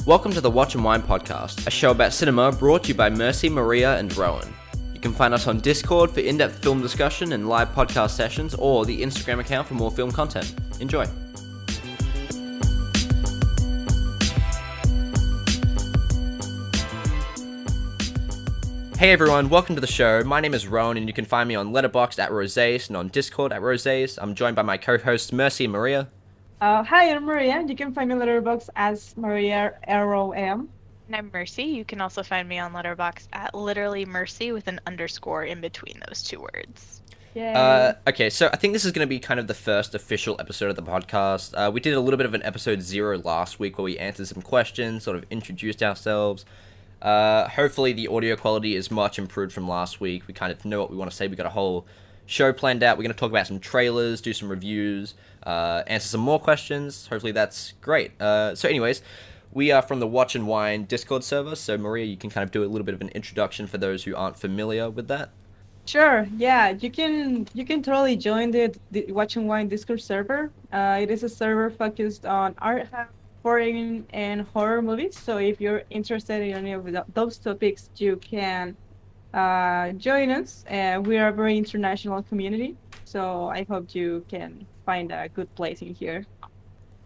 Welcome to the Watch and Wine podcast, a show about cinema brought to you by Mercy, Maria, and Rowan. You can find us on Discord for in-depth film discussion and live podcast sessions, or the Instagram account for more film content. Enjoy. Hey everyone, welcome to the show. My name is Rowan, and you can find me on Letterboxd at Rosace and on Discord at Rosace. I'm joined by my co-hosts Mercy and Maria. Hi, I'm Maria. You can find me on Letterboxd as Maria ROM. And I'm Mercy. You can also find me on Letterboxd at literally Mercy with an underscore in between those two words. Yay. Okay, so I think this is going to be kind of the first official episode of the podcast. We did a little bit of an episode 0 last week where we answered some questions, sort of introduced ourselves. Hopefully the audio quality is much improved from last week. We kind of know what we want to say. We got a whole show planned out. We're going to talk about some trailers, do some reviews, answer some more questions. Hopefully that's great. So anyways, we are from the Watch and Wine Discord server. So Maria, you can kind of do a little bit of an introduction for those who aren't familiar with that. Sure. Yeah, you can totally join the Watch and Wine Discord server. It is a server focused on art, foreign, and horror movies. So if you're interested in any of those topics, you can join us. We are a very international community, so I hope you can find a good place in here.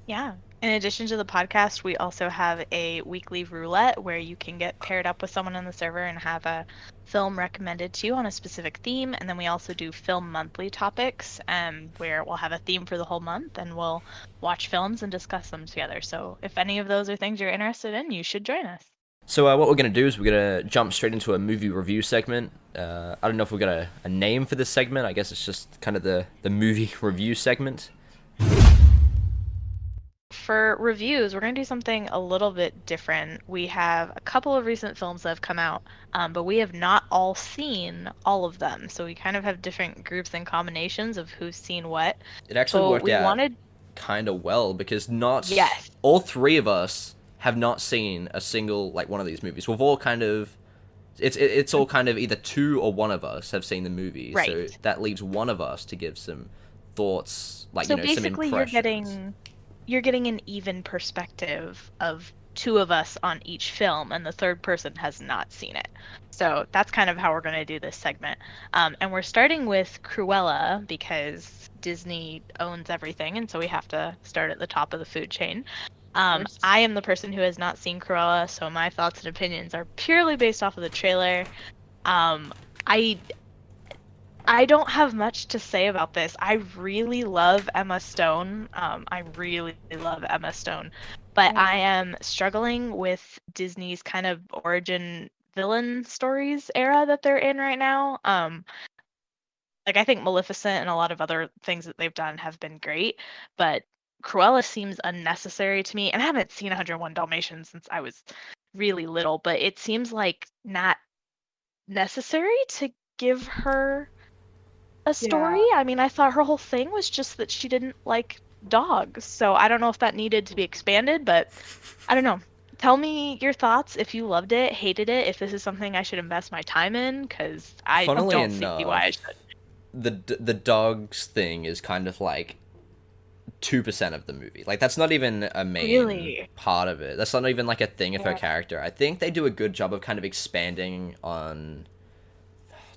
Yeah. In addition to the podcast, we also have a weekly roulette where you can get paired up with someone on the server and have a film recommended to you on a specific theme. And then we also do film monthly topics where we'll have a theme for the whole month and we'll watch films and discuss them together. So if any of those are things you're interested in, you should join us. So what we're going to do is we're going to jump straight into a movie review segment. I don't know if we've got a name for this segment. I guess it's just kind of the movie review segment. For reviews, we're going to do something a little bit different. We have a couple of recent films that have come out, but we have not all seen all of them. So we kind of have different groups and combinations of who's seen what. It actually worked out kind of well because all three of us have not seen a single one of these movies. We've all kind of it's all kind of either two or one of us have seen the movie. Right. So that leaves one of us to give some thoughts, so some basically impressions. You're getting an even perspective of two of us on each film, and the third person has not seen it. So that's kind of how we're going to do this segment. And we're starting with Cruella because Disney owns everything, and so we have to start at the top of the food chain. I am the person who has not seen Cruella, so my thoughts and opinions are purely based off of the trailer. I don't have much to say about this. I really love Emma Stone. But I am struggling with Disney's kind of origin villain stories era that they're in right now. I think Maleficent and a lot of other things that they've done have been great, but Cruella seems unnecessary to me. And I haven't seen 101 Dalmatians since I was really little, but it seems like not necessary to give her a story. Yeah. I mean, I thought her whole thing was just that she didn't like dogs. So I don't know if that needed to be expanded, but I don't know. Tell me your thoughts if you loved it, hated it, if this is something I should invest my time in, because I don't see why I should. The dogs thing is kind of 2% of the movie. That's not even a main part of it. That's not even a thing of her character. I think they do a good job of kind of expanding on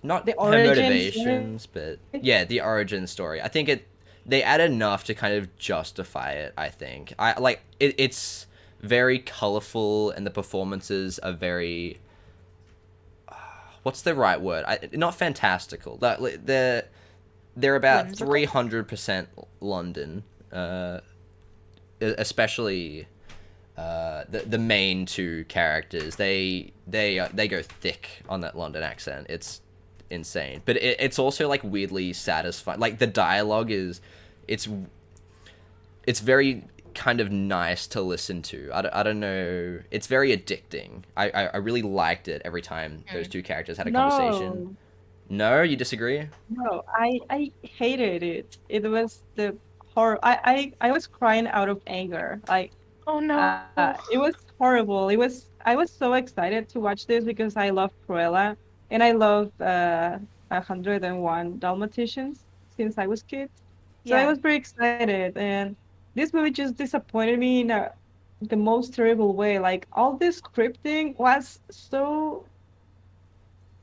not the her motivations, but the origin story. I think they add enough to kind of justify it. I think it's very colorful and the performances are very what's the right word? Not fantastical. They're about 300% London, especially the main two characters. They go thick on that London accent. It's insane, but it's also weirdly satisfying. The dialogue it's very kind of nice to listen to. I don't know, it's very addicting. I really liked it every time those two characters had a conversation. No, you disagree? No, I hated it. It was the horror. I was crying out of anger. Oh no. It was horrible. I was so excited to watch this because I love Cruella and I love 101 Dalmatians since I was kid. So I was very excited, and this movie just disappointed me the most terrible way. Like all this scripting was so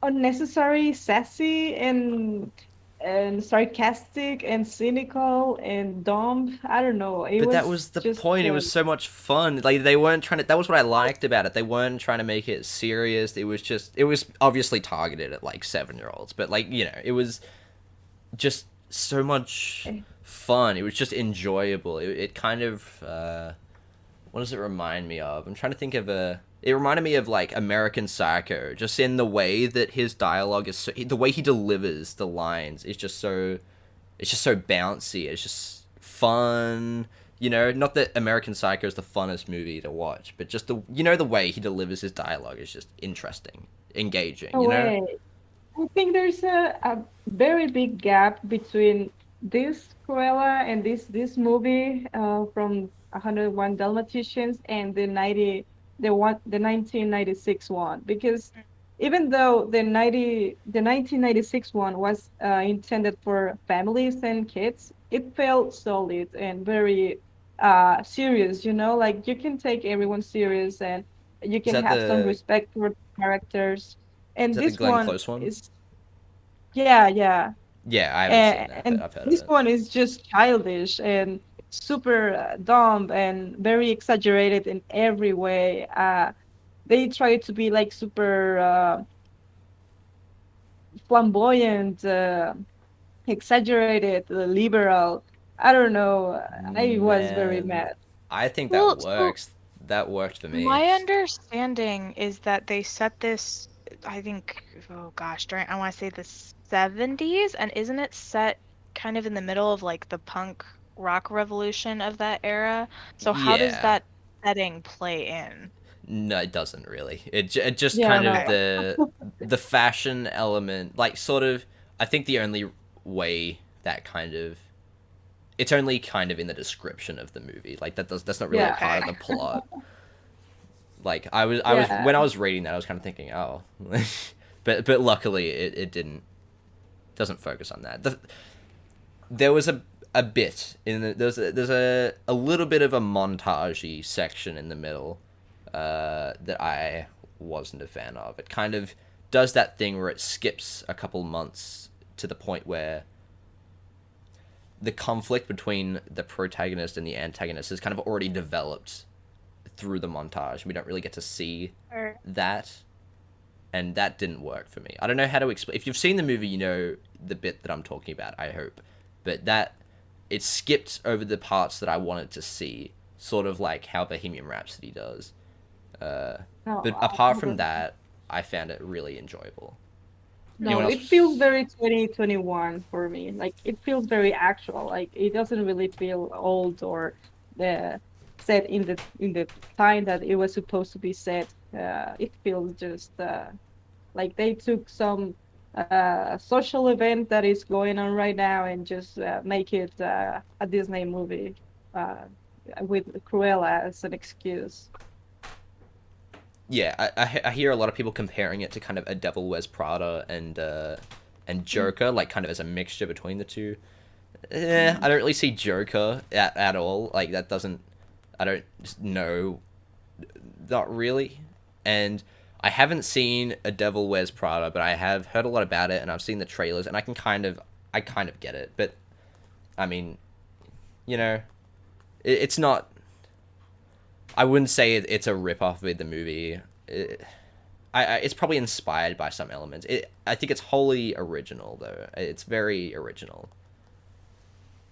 unnecessary, sassy, and sarcastic and cynical and dumb. I don't know. It But that was was the just point. It was so much fun. Like they weren't trying to. That was what I liked about it. They weren't trying to make it serious. It was just. It was obviously targeted at like 7-year-olds, but like it was just so much fun. It was just enjoyable. It kind of. What does it remind me of? I'm trying to think of a. It reminded me of like American Psycho, just in the way that his dialogue is, the way he delivers the lines is just so, it's just so bouncy. It's just fun. Not that American Psycho is the funnest movie to watch, but just the way he delivers his dialogue is just interesting, engaging. no way. I think there's a very big gap between this Cruella and this movie from 101 Dalmatians and the 1996 one, because even though the 1996 one was intended for families and kids, it felt solid and very serious. Like you can take everyone serious, and you Is can that have some the respect for the characters. is And that the this Glenn one Close one? is, yeah, yeah. Yeah, I haven't seen that, but And I've heard of this it. one is just childish and super dumb and very exaggerated in every way. They try to be like super flamboyant, exaggerated, liberal. I don't know. I was very Man, mad. I think that Well, so works. That worked for me. my understanding is that they set this, I think, oh gosh, during, I want to say the 70s, and isn't it set kind of in the middle of like the punk rock revolution of that era? So how does Yeah. that setting play in? No, it doesn't really. It just Yeah, kind of Okay. no. the fashion element, like sort of. I think the only way that kind of, it's only kind of in the description of the movie. Like that's not really a Yeah, part of Okay. the plot. Like I was yeah. when I was reading that, I was kind of thinking, oh, but luckily it doesn't focus on that. There was a bit in there's a little bit of a montagey section in the middle that I wasn't a fan of. It kind of does that thing where it skips a couple months to the point where the conflict between the protagonist and the antagonist is kind of already developed through the montage. We don't really get to see Or- that, and that didn't work for me. I don't know how to explain. If you've seen the movie, you know the bit that I'm talking about, I hope. But that, it skipped over the parts that I wanted to see, sort of like how Bohemian Rhapsody does. Uh, No, but apart from that, I found it really enjoyable. no, Anyone it feels else? very 2021 for me. Like it feels very actual. Like it doesn't really feel old or the set in the time that it was supposed to be set. It feels just like they took some social event that is going on right now and just make it a Disney movie uh, with Cruella as an excuse. Yeah, I hear a lot of people comparing it to kind of A Devil Wears Prada and Joker, like kind of as a mixture between the two. I don't really see Joker at all. Like that doesn't. I don't know. Not really. And I haven't seen A Devil Wears Prada, but I have heard a lot about it, and I've seen the trailers, and I kind of get it. But I mean, it's not. I wouldn't say it's a rip off of the movie. It's probably inspired by some elements. I think it's wholly original though. It's very original.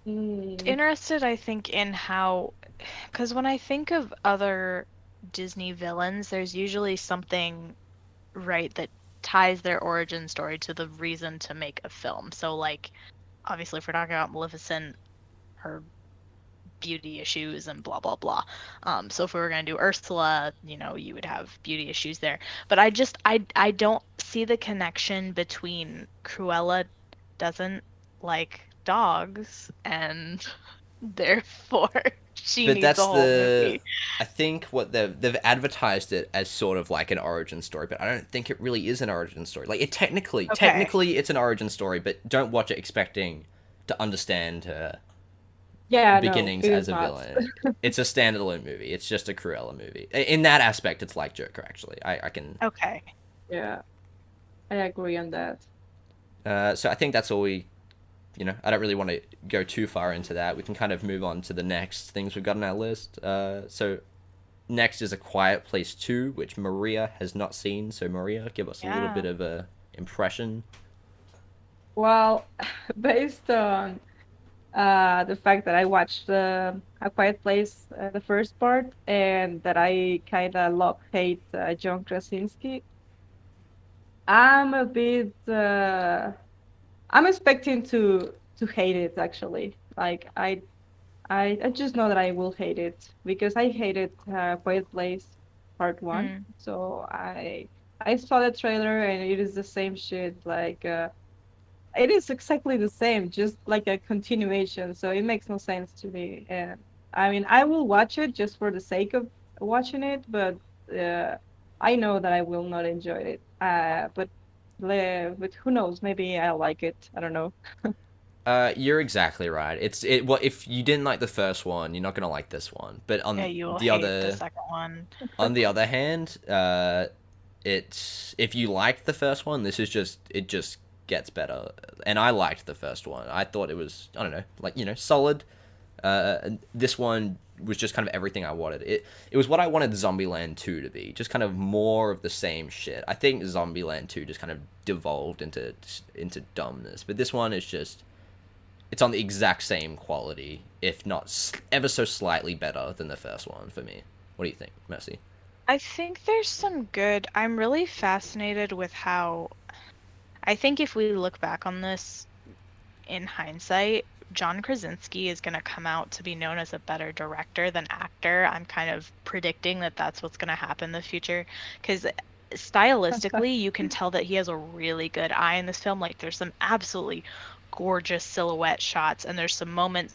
Mm, Interested, I think, in how, because when I think of other Disney villains, there's usually something, right, that ties their origin story to the reason to make a film. So, like, obviously, if we're talking about Maleficent, her beauty issues and blah blah blah. So if we were gonna do Ursula, you would have beauty issues there. But I don't see the connection between Cruella doesn't like dogs and therefore she But needs a that's whole movie. I think what they've advertised it as sort of like an origin story, but I don't think it really is an origin story. Like it Okay. technically it's an origin story, but don't watch it expecting to understand her. Yeah, no, beginnings it as is a not. villain. It's a standalone movie. It's just a Cruella movie. In that aspect, it's like Joker. Actually, I can. Okay. Yeah, I agree on that. So I think that's all we. I don't really want to go too far into that. We can kind of move on to the next things we've got on our list. So next is A Quiet Place 2, which Maria has not seen. So Maria, give us a little Yeah. bit of a impression. Well, based on the fact that I watched A Quiet Place, the first part, and that I kind of love hate John Krasinski, I'm a bit. I'm expecting to hate it actually. Like I just know that I will hate it because I hated Quiet Place Part One. Mm. So I saw the trailer and it is the same shit. Like it is exactly the same, just like a continuation. So it makes no sense to me. And I mean, I will watch it just for the sake of watching it, but uh, I know that I will not enjoy it. But who knows? Maybe I'll like it. I don't know. You're exactly right. It. Well, if you didn't like the first one, you're not gonna like this one. But Yeah, you will hate the second one. on the other hand, it's if you liked the first one, it just gets better. And I liked the first one. I thought it was, I don't know, like, solid. This one was just kind of everything I wanted. It was what I wanted Zombieland 2 to be, just kind of more of the same shit. I think Zombieland 2 just kind of devolved into dumbness, but this one is just, it's on the exact same quality, if not ever so slightly better than the first one for me. What do you think, Mercy? I think there's some good. I'm really fascinated with how. I think if we look back on this in hindsight, John Krasinski is going to come out to be known as a better director than actor. I'm kind of predicting that that's what's going to happen in the future because stylistically, you can tell that he has a really good eye in this film. Like, there's some absolutely gorgeous silhouette shots, and there's some moments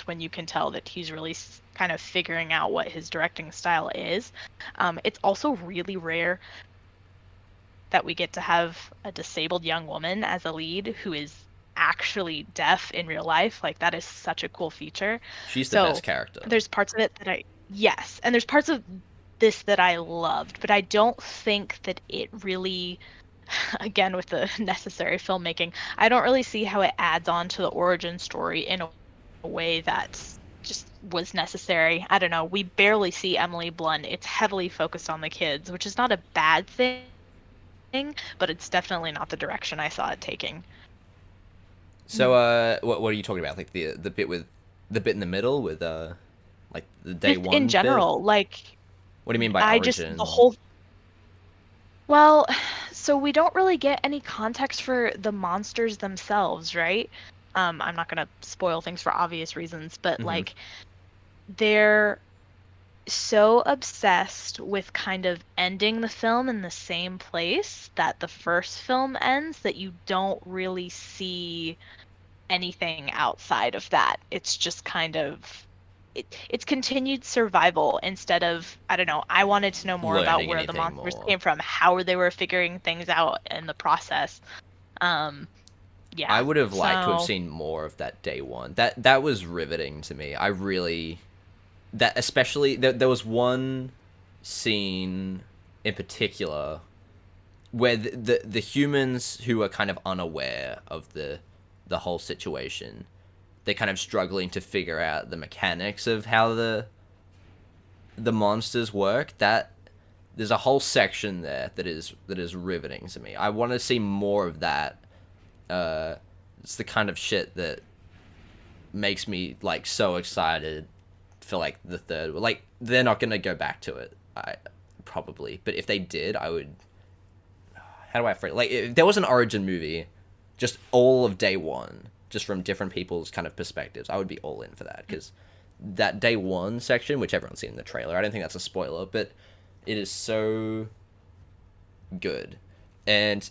when you can tell that he's really kind of figuring out what his directing style is. It's also really rare that we get to have a disabled young woman as a lead who is actually deaf in real life. Like, that is such a cool feature. She's the So best character. there's parts of it that yes, and there's parts of this that I loved, but I don't think that it really, again, with the necessary filmmaking, I don't really see how it adds on to the origin story in a way that just was necessary. I don't know. We barely see Emily Blunt. It's heavily focused on the kids, which is not a bad thing, but it's definitely not the direction I saw it taking. So, what are you talking about? Like the bit in the middle with like the day Just one in general, bit? like What do you mean by I origin? just the whole well, so we don't really get any context for the monsters themselves, right? I'm not gonna spoil things for obvious reasons, but Mhm. like they're so obsessed with kind of ending the film in the same place that the first film ends that you don't really see anything outside of that. It's just kind of it's continued survival instead of, I don't know, I wanted to know more about Learning where the anything monsters more. came from, how they were figuring things out in the process. Yeah. I would have liked to have So seen more of that day one. That was riveting to me. I really, that especially there was one scene in particular where the humans who are kind of unaware of the whole situation, they're kind of struggling to figure out the mechanics of how the monsters work. That there's a whole section there that is riveting to me. I want to see more of that. It's the kind of shit that makes me like so excited for like the third. Like, they're not gonna go back to it, I probably, but if they did, I would. How do I phrase? Like, if there was an origin movie, just all of day one, just from different people's kind of perspectives, I would be all in for that, because that day one section, which everyone's seen in the trailer, I don't think that's a spoiler, but it is so good, and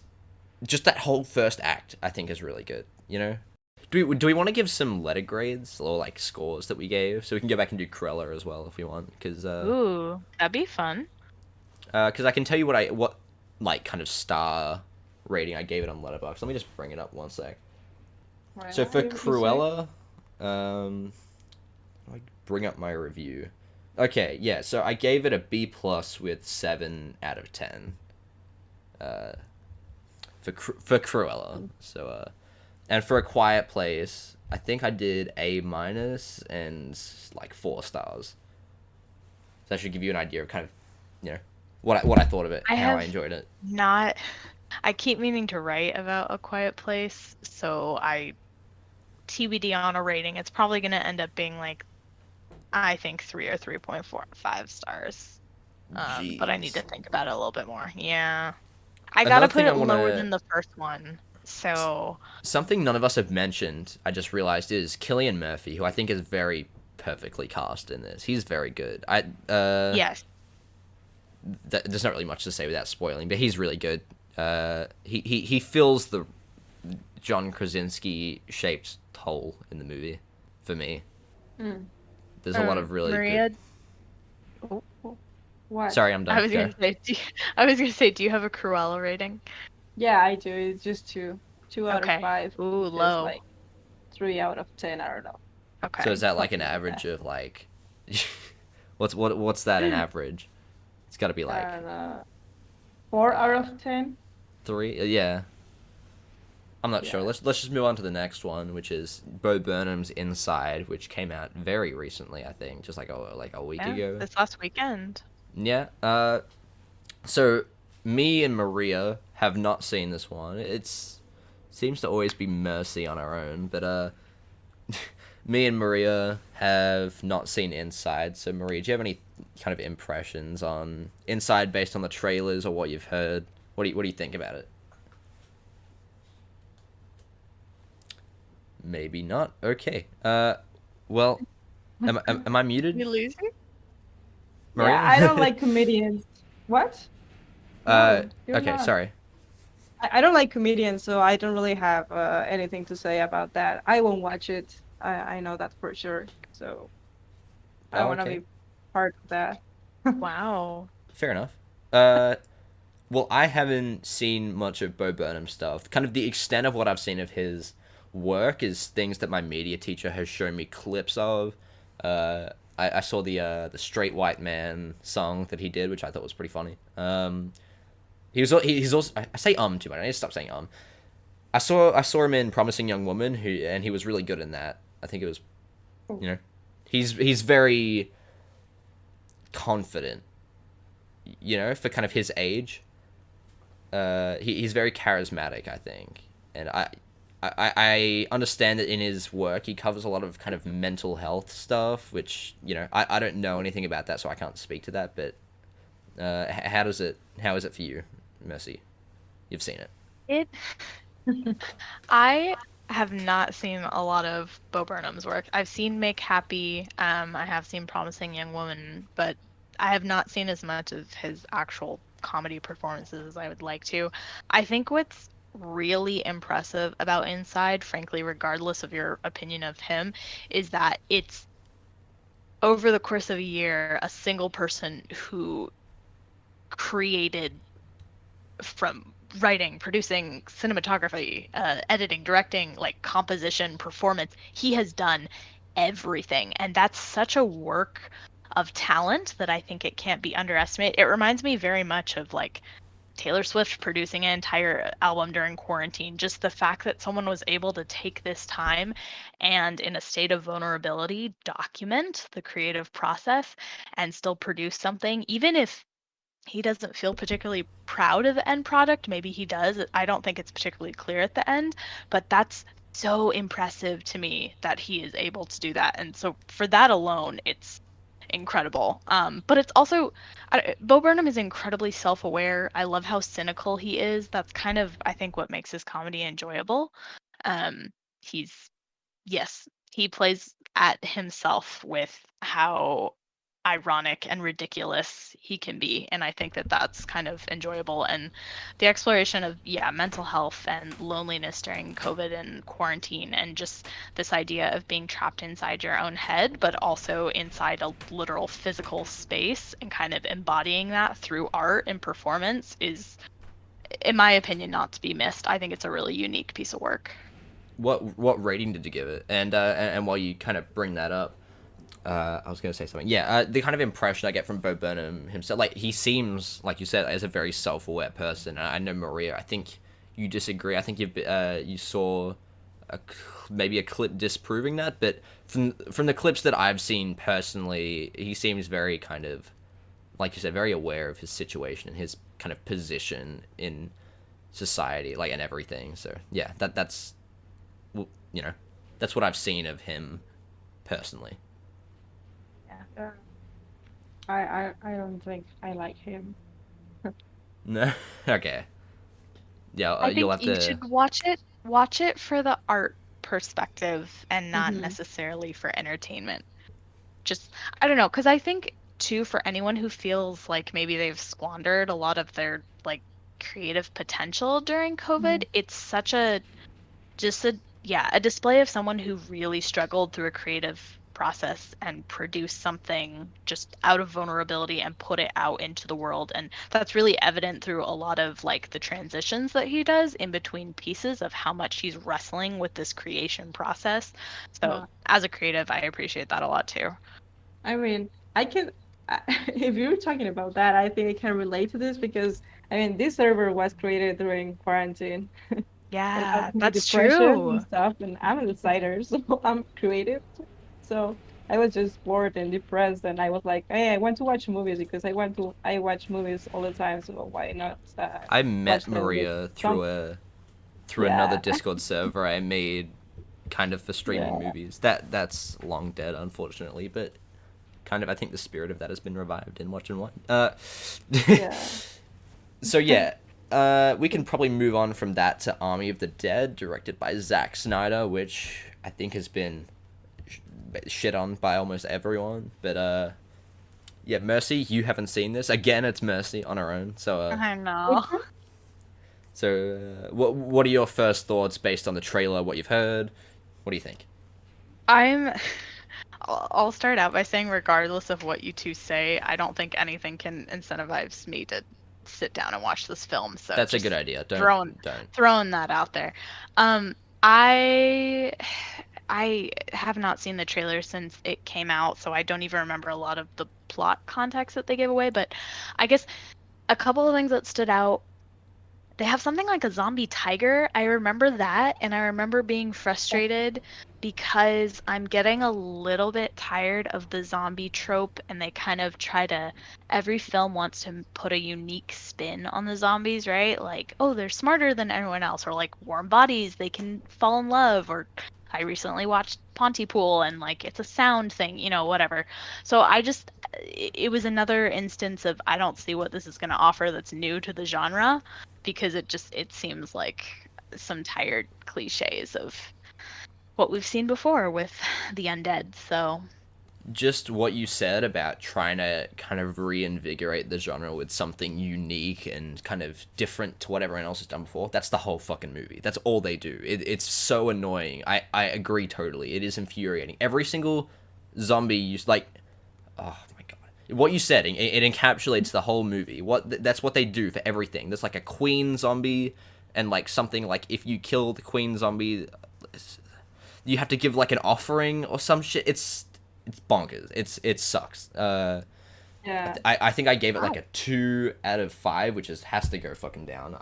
just that whole first act, I think, is really good. Do we want to give some letter grades or like scores that we gave, so we can go back and do Cruella as well if we want, because ooh, that'd be fun. I can tell you what like kind of star rating I gave it on Letterboxd. Let me just bring it up one sec. Right, So for what did you say? Cruella, I bring up my review. Okay, yeah. So I gave it a B plus with 7 out of 10. For Cruella. So and for A Quiet Place, I think I did A minus and like 4 stars. So that should give you an idea of kind of, what I thought of it, how I enjoyed it. I keep meaning to write about A Quiet Place, so I TBD on a rating. It's probably going to end up being like, I think 3 or 3.45 stars. But I need to think about it a little bit more. Yeah. I gotta put it lower than the first one. So something none of us have mentioned, I just realized, is Cillian Murphy, who I think is very perfectly cast in this. He's very good. Yes. There's not really much to say without spoiling, but he's really good. He fills the John Krasinski shaped hole in the movie for me. There's a lot of really Maria, good. What? Sorry, I'm done. I was gonna say, do you have a Cruella rating? Yeah, I do. It's just 2 out Okay. of 5. Ooh, low. Like 3 out of 10. I don't know. Okay. So is that like an average of like, what's that an average? It's got to be like 4 out of 10. 3. Yeah. I'm not sure. Let's just move on to the next one, which is Bo Burnham's Inside, which came out very recently, I think, just like a week ago. This last weekend. Yeah. So me and Maria have not seen this one. Seems to always be Mercy on our own, but me and Maria have not seen Inside. So Maria, do you have any kind of impressions on Inside based on the trailers or what you've heard? What do you think about it? Maybe not. Okay. Well, am I muted? You losing? Maria? Yeah, I don't like comedians. What? No, you're Okay, not. sorry. I don't like comedians, so I don't really have anything to say about that. I won't watch it. I know that for sure. So I don't want to be part of that. Wow. Fair enough. Well, I haven't seen much of Bo Burnham stuff. Kind of the extent of what I've seen of his work is things that my media teacher has shown me clips of. I saw the Straight White Man song that he did, which I thought was pretty funny. He's also, I say too much. I need to stop saying I saw him in Promising Young Woman, and he was really good in that. I think it was, he's very confident, for kind of his age. He's very charismatic, I think, and I understand that in his work he covers a lot of kind of mental health stuff, which I don't know anything about that, so I can't speak to that. But how is it for you, Mercy? You've seen it. I have not seen a lot of Bo Burnham's work. I've seen Make Happy. I have seen Promising Young Woman, but I have not seen as much of his actual comedy performances as I would like to. I think what's really impressive about Inside, frankly, regardless of your opinion of him, is that it's over the course of a year, a single person who created from writing, producing, cinematography, editing, directing, like composition, performance. He has done everything, and that's such a work of talent that I think it can't be underestimated. It reminds me very much of like Taylor Swift producing an entire album during quarantine. Just the fact that someone was able to take this time and in a state of vulnerability document the creative process and still produce something, even if he doesn't feel particularly proud of the end product. Maybe he does. I don't think it's particularly clear at the end, but that's so impressive to me that he is able to do that. And so for that alone, it's incredible. But it's also, Bo Burnham is incredibly self-aware. I love how cynical he is. That's kind of, I think, what makes his comedy enjoyable. He plays at himself with how ironic and ridiculous he can be, and I think that that's kind of enjoyable. And the exploration of mental health and loneliness during COVID and quarantine, and just this idea of being trapped inside your own head but also inside a literal physical space, and kind of embodying that through art and performance is, in my opinion, not to be missed. I think it's a really unique piece of work. what rating did you give it? And while you kind of bring that up, I was going to say something. Yeah, the kind of impression I get from Bo Burnham himself, like he seems, like you said, as a very self-aware person. I know Maria, I think you disagree. I think you saw maybe a clip disproving that, but from the clips that I've seen personally, he seems very kind of, like you said, very aware of his situation and his kind of position in society, like, and everything. So yeah, that's that's what I've seen of him personally. Yeah. I don't think I like him. No. Okay. Yeah, I you'll think have you to. should watch it for the art perspective and not Mhm. necessarily for entertainment. Just I don't know, because I think too for anyone who feels like maybe they've squandered a lot of their like creative potential during COVID, it's such a just a display of someone who really struggled through a creative process and produced something just out of vulnerability and put it out into the world, and that's really evident through a lot of like the transitions that he does in between pieces of how much he's wrestling with this creation process. So Yeah. as a creative, I appreciate that a lot too. I mean, I can, if you're talking about that, I think I can relate to this because, I mean, this server was created during quarantine and I was Yeah, in that's depression true. and stuff, and I'm a designer, so I'm creative. So I was just bored and depressed, and I was like, hey, I want to watch movies because I watch movies all the time, so why not I met watch them with Maria some, through another yeah, Discord server I made, kind of for streaming yeah, movies. That's long dead, unfortunately, but kind of I think the spirit of that has been revived in Watch and Wine. yeah. So yeah, we can probably move on from that to Army of the Dead, directed by Zack Snyder, which I think has been shit on by almost everyone. But yeah, Mercy, you haven't seen this. Again, it's Mercy on her own. So I Which know. one? what are your first thoughts based on the trailer? What you've heard? What do you think? I'm I'll start out by saying, regardless of what you two say, I don't think anything can incentivize me to sit down and watch this film. So That's a just good idea. throwing Don't. throwing that out there. Um, I I have not seen the trailer since it came out, so I don't even remember a lot of the plot context that they gave away. But I guess a couple of things that stood out, they have something like a zombie tiger. I remember that, and I remember being frustrated because I'm getting a little bit tired of the zombie trope, and they kind of try to, every film wants to put a unique spin on the zombies, right? Like, oh, they're smarter than everyone else, or like warm bodies, they can fall in love, or I recently watched Pontypool and like it's a sound thing, whatever. So it was another instance of I don't see what this is going to offer that's new to the genre, because it seems like some tired cliches of what we've seen before with the undead. So Just what you said about trying to kind of reinvigorate the genre with something unique and kind of different to what everyone else has done before. That's the whole fucking movie. That's all they do. It's so annoying. I agree totally. It is infuriating. Every single zombie you like. Oh my god. What you said, it encapsulates the whole movie. That's what they do for everything. There's like a queen zombie, and like something like if you kill the queen zombie, you have to give like an offering or some shit. It's bonkers. It sucks. Yeah. I think I gave it like Wow. a 2 out of 5, which has to go fucking down.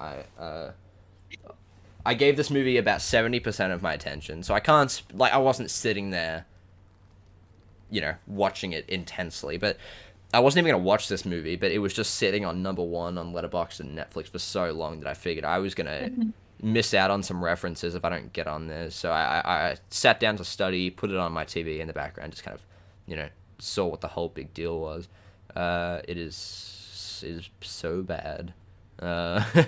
I gave this movie about 70% of my attention, so I can't like I wasn't sitting there, watching it intensely. But I wasn't even gonna watch this movie, but it was just sitting on number one on Letterboxd and Netflix for so long that I figured I was gonna miss out on some references if I don't get on this. So I sat down to study, put it on my TV in the background, just kind of, saw what the whole big deal was. It is so bad. The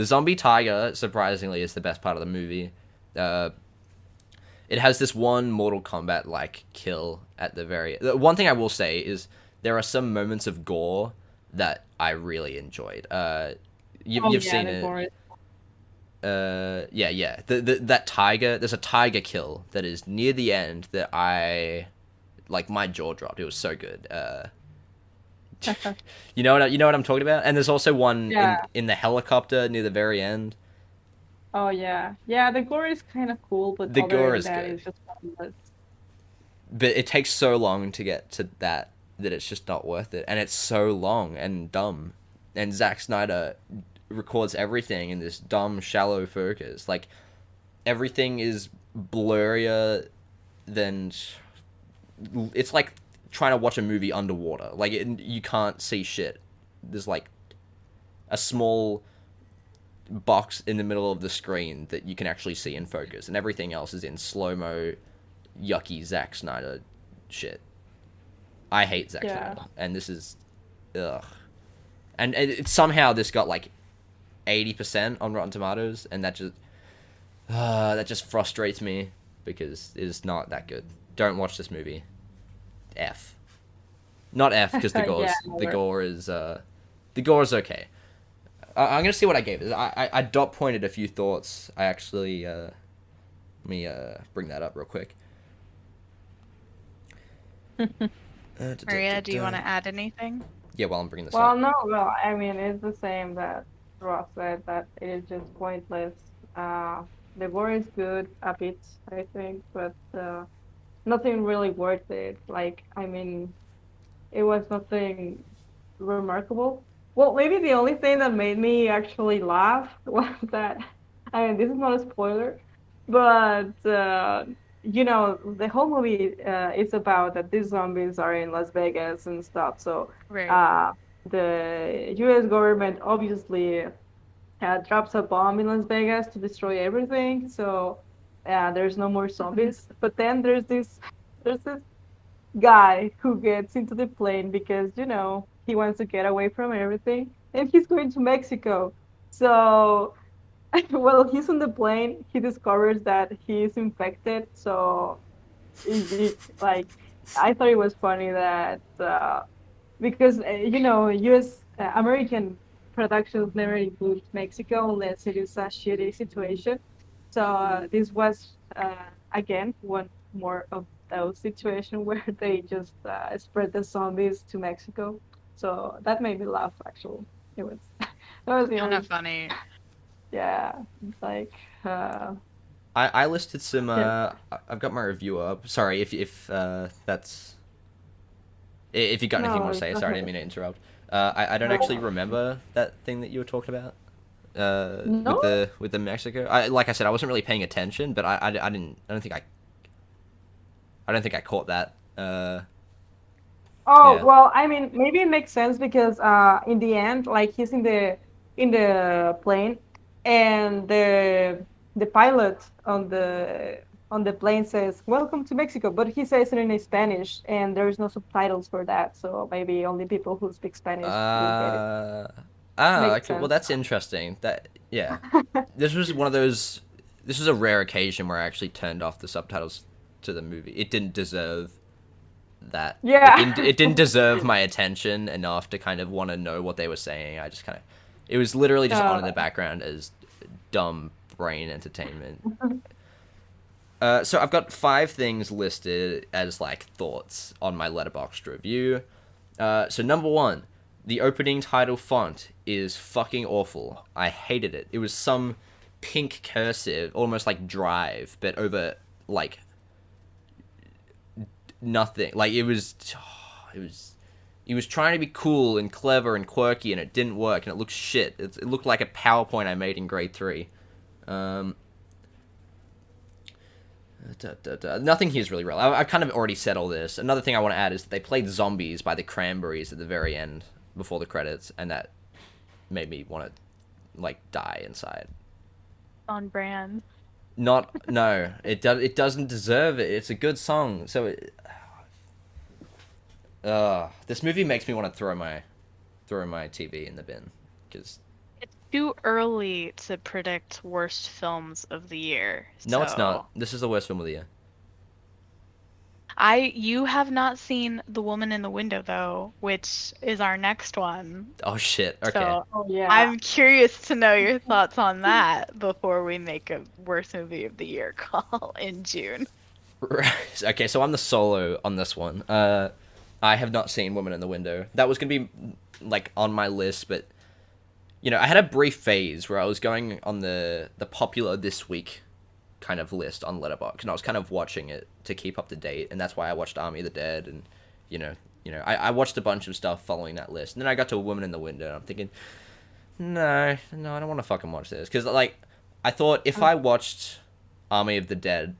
zombie tiger, surprisingly, is the best part of the movie. It has this one Mortal Kombat like kill at the very. The one thing I will say is there are some moments of gore that I really enjoyed. You've seen the it. gore. Yeah. That tiger. There's a tiger kill that is near the end that I like. My jaw dropped. It was so good. You know what I'm talking about? And there's also one Yeah. in the helicopter near the very end. Oh yeah, yeah. The gore is kind of cool, but The other gore than is that, good, it's just pointless. but it takes so long to get to that it's just not worth it, and it's so long and dumb. And Zack Snyder records everything in this dumb, shallow focus. Like everything is blurrier than it's like trying to watch a movie underwater. Like you can't see shit. There's like a small box in the middle of the screen that you can actually see in focus, and everything else is in slow mo, yucky Zack Snyder shit. I hate Zack Yeah. Snyder, and this is, ugh. And somehow this got like 80% on Rotten Tomatoes, and that just frustrates me because it is not that good. Don't watch this movie. F. Not F because Yeah. the gore is okay. I'm gonna see what I gave it. I dot pointed a few thoughts. I actually let me bring that up real quick. Maria, do you want to add anything? Yeah, while I'm bringing this Well, up. no, well, I mean, it's the same that Ross said, that it is just pointless. Uh, the war is good a bit, I think, but nothing really worth it. Like, I mean, it was nothing remarkable. Well, maybe the only thing that made me actually laugh was that, I mean, this is not a spoiler, but the whole movie is about that these zombies are in Las Vegas and stuff. So Right. uh, the U.S. government obviously drops a bomb in Las Vegas to destroy everything. So there's no more zombies. But then there's this guy who gets into the plane because he wants to get away from everything, and he's going to Mexico. So while he's on the plane, he discovers that he is infected. So like, I thought it was funny that because U.S. American productions never include Mexico unless it is a shitty situation. So this was again one more of those situations where they just spread the zombies to Mexico. So that made me laugh. Actually, it was that was the Kind only of funny. yeah, like I listed some. yeah. I've got my review up. Sorry if that's if you got anything more to No, say. go Sorry, I didn't ahead. mean to interrupt. I don't actually No, remember that thing that you were talking about. With no. the Mexico. Like I said, I wasn't really paying attention, but I didn't. I don't think I caught that. Oh, Yeah. well, I mean, maybe it makes sense because in the end, like he's in the plane, and the pilot on the plane says, "Welcome to Mexico," but he says it in Spanish, and there's no subtitles for that, so maybe only people who speak Spanish will get it. Uh. Makes Okay. Well, sense. that's interesting. That yeah. This was one of those. This was a rare occasion where I actually turned off the subtitles to the movie. It didn't deserve that. It didn't. Yeah. It didn't deserve my attention enough to kind of want to know what they were saying. I just kind of. It was literally just on in the Uh, background as dumb brain entertainment. So I've got 5 things listed as like thoughts on my Letterboxd review. So number 1, the opening title font is fucking awful. I hated it. It was some pink cursive, almost like Drive, but over like nothing. Like it was. He was trying to be cool and clever and quirky, and it didn't work, and it looked shit. It looked like a PowerPoint I made in grade 3. Um, Nothing here is really real. I kind of already said all this. Another thing I want to add is that they played Zombies by the Cranberries at the very end before the credits, and that made me want to like die inside. On brand. Not no, it doesn't deserve it. It's a good song. This movie makes me want to throw my TV in the bin because It's too early to predict worst films of the year. no, it's So not. This is the worst film of the year. you have not seen The Woman in the Window though, which is our next one. Oh shit. Okay. So oh yeah. I'm curious to know your thoughts on that before we make a worst movie of the year call in June. Okay, so I'm the solo on this one. I have not seen Woman in the Window. That was gonna be like on my list, but I had a brief phase where I was going on the popular this week kind of list on Letterboxd, and I was kind of watching it to keep up to date, and that's why I watched Army of the Dead, and I watched a bunch of stuff following that list, and then I got to A Woman in the Window, and I'm thinking, no, I don't want to fucking watch this, because like I thought if I watched Army of the Dead,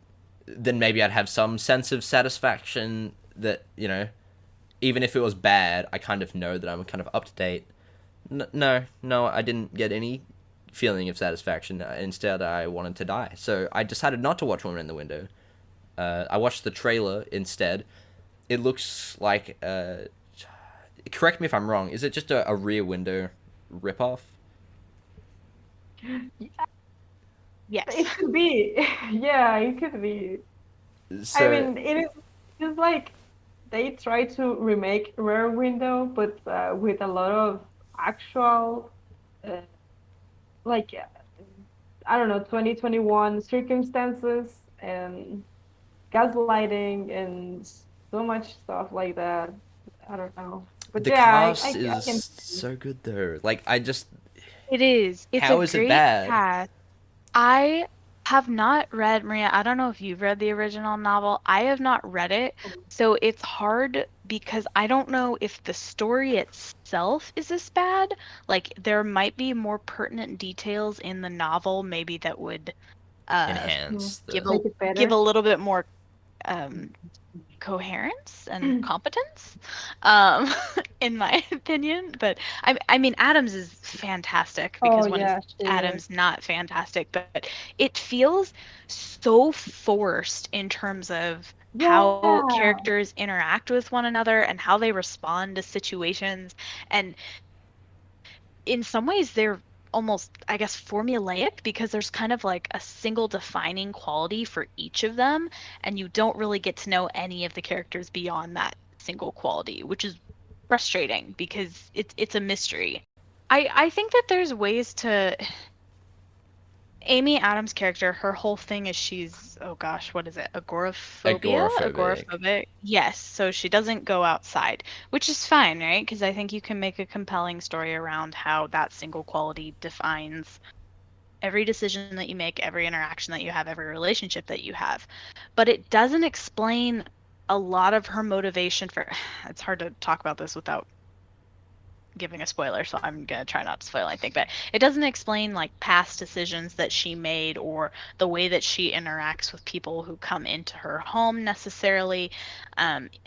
then maybe I'd have some sense of satisfaction that even if it was bad, I kind of know that I'm kind of up to date. No, I didn't get any feeling of satisfaction. Instead, I wanted to die. So I decided not to watch Woman in the Window. I watched the trailer instead. It looks like... correct me if I'm wrong. Is it just a Rear Window ripoff? Yes. It could be. Yeah, it could be. So, I mean, it is just like they try to remake Rear Window, but with a lot of actual, uh, like, I don't know, 2021 circumstances and gaslighting and so much stuff like that. I don't know. But the yeah, cast I is can. so good, though. Like, I just... It is. It's How a is it great bad? cast. I have not read, Maria, I don't know if you've read the original novel. I have not read it, so it's hard because I don't know if the story itself is this bad. Like, there might be more pertinent details in the novel, maybe that would Enhance give the... a Make it better. give a little bit more um, coherence and competence, um, in my opinion. But I mean, Adams is fantastic because Oh when yeah, is she Adams is. not fantastic? But it feels so forced in terms of how Yeah. characters interact with one another and how they respond to situations. And in some ways they're almost, I guess, formulaic because there's kind of like a single defining quality for each of them, and you don't really get to know any of the characters beyond that single quality, which is frustrating because it's a mystery. I think that there's ways to Amy Adams' character, her whole thing is she's, oh gosh, what is it? Agoraphobia? Agoraphobic. Agoraphobic? Yes, so she doesn't go outside, which is fine, right? Because I think you can make a compelling story around how that single quality defines every decision that you make, every interaction that you have, every relationship that you have. But it doesn't explain a lot of her motivation for, it's hard to talk about this without giving a spoiler, so I'm gonna try not to spoil anything, but it doesn't explain like past decisions that she made or the way that she interacts with people who come into her home necessarily.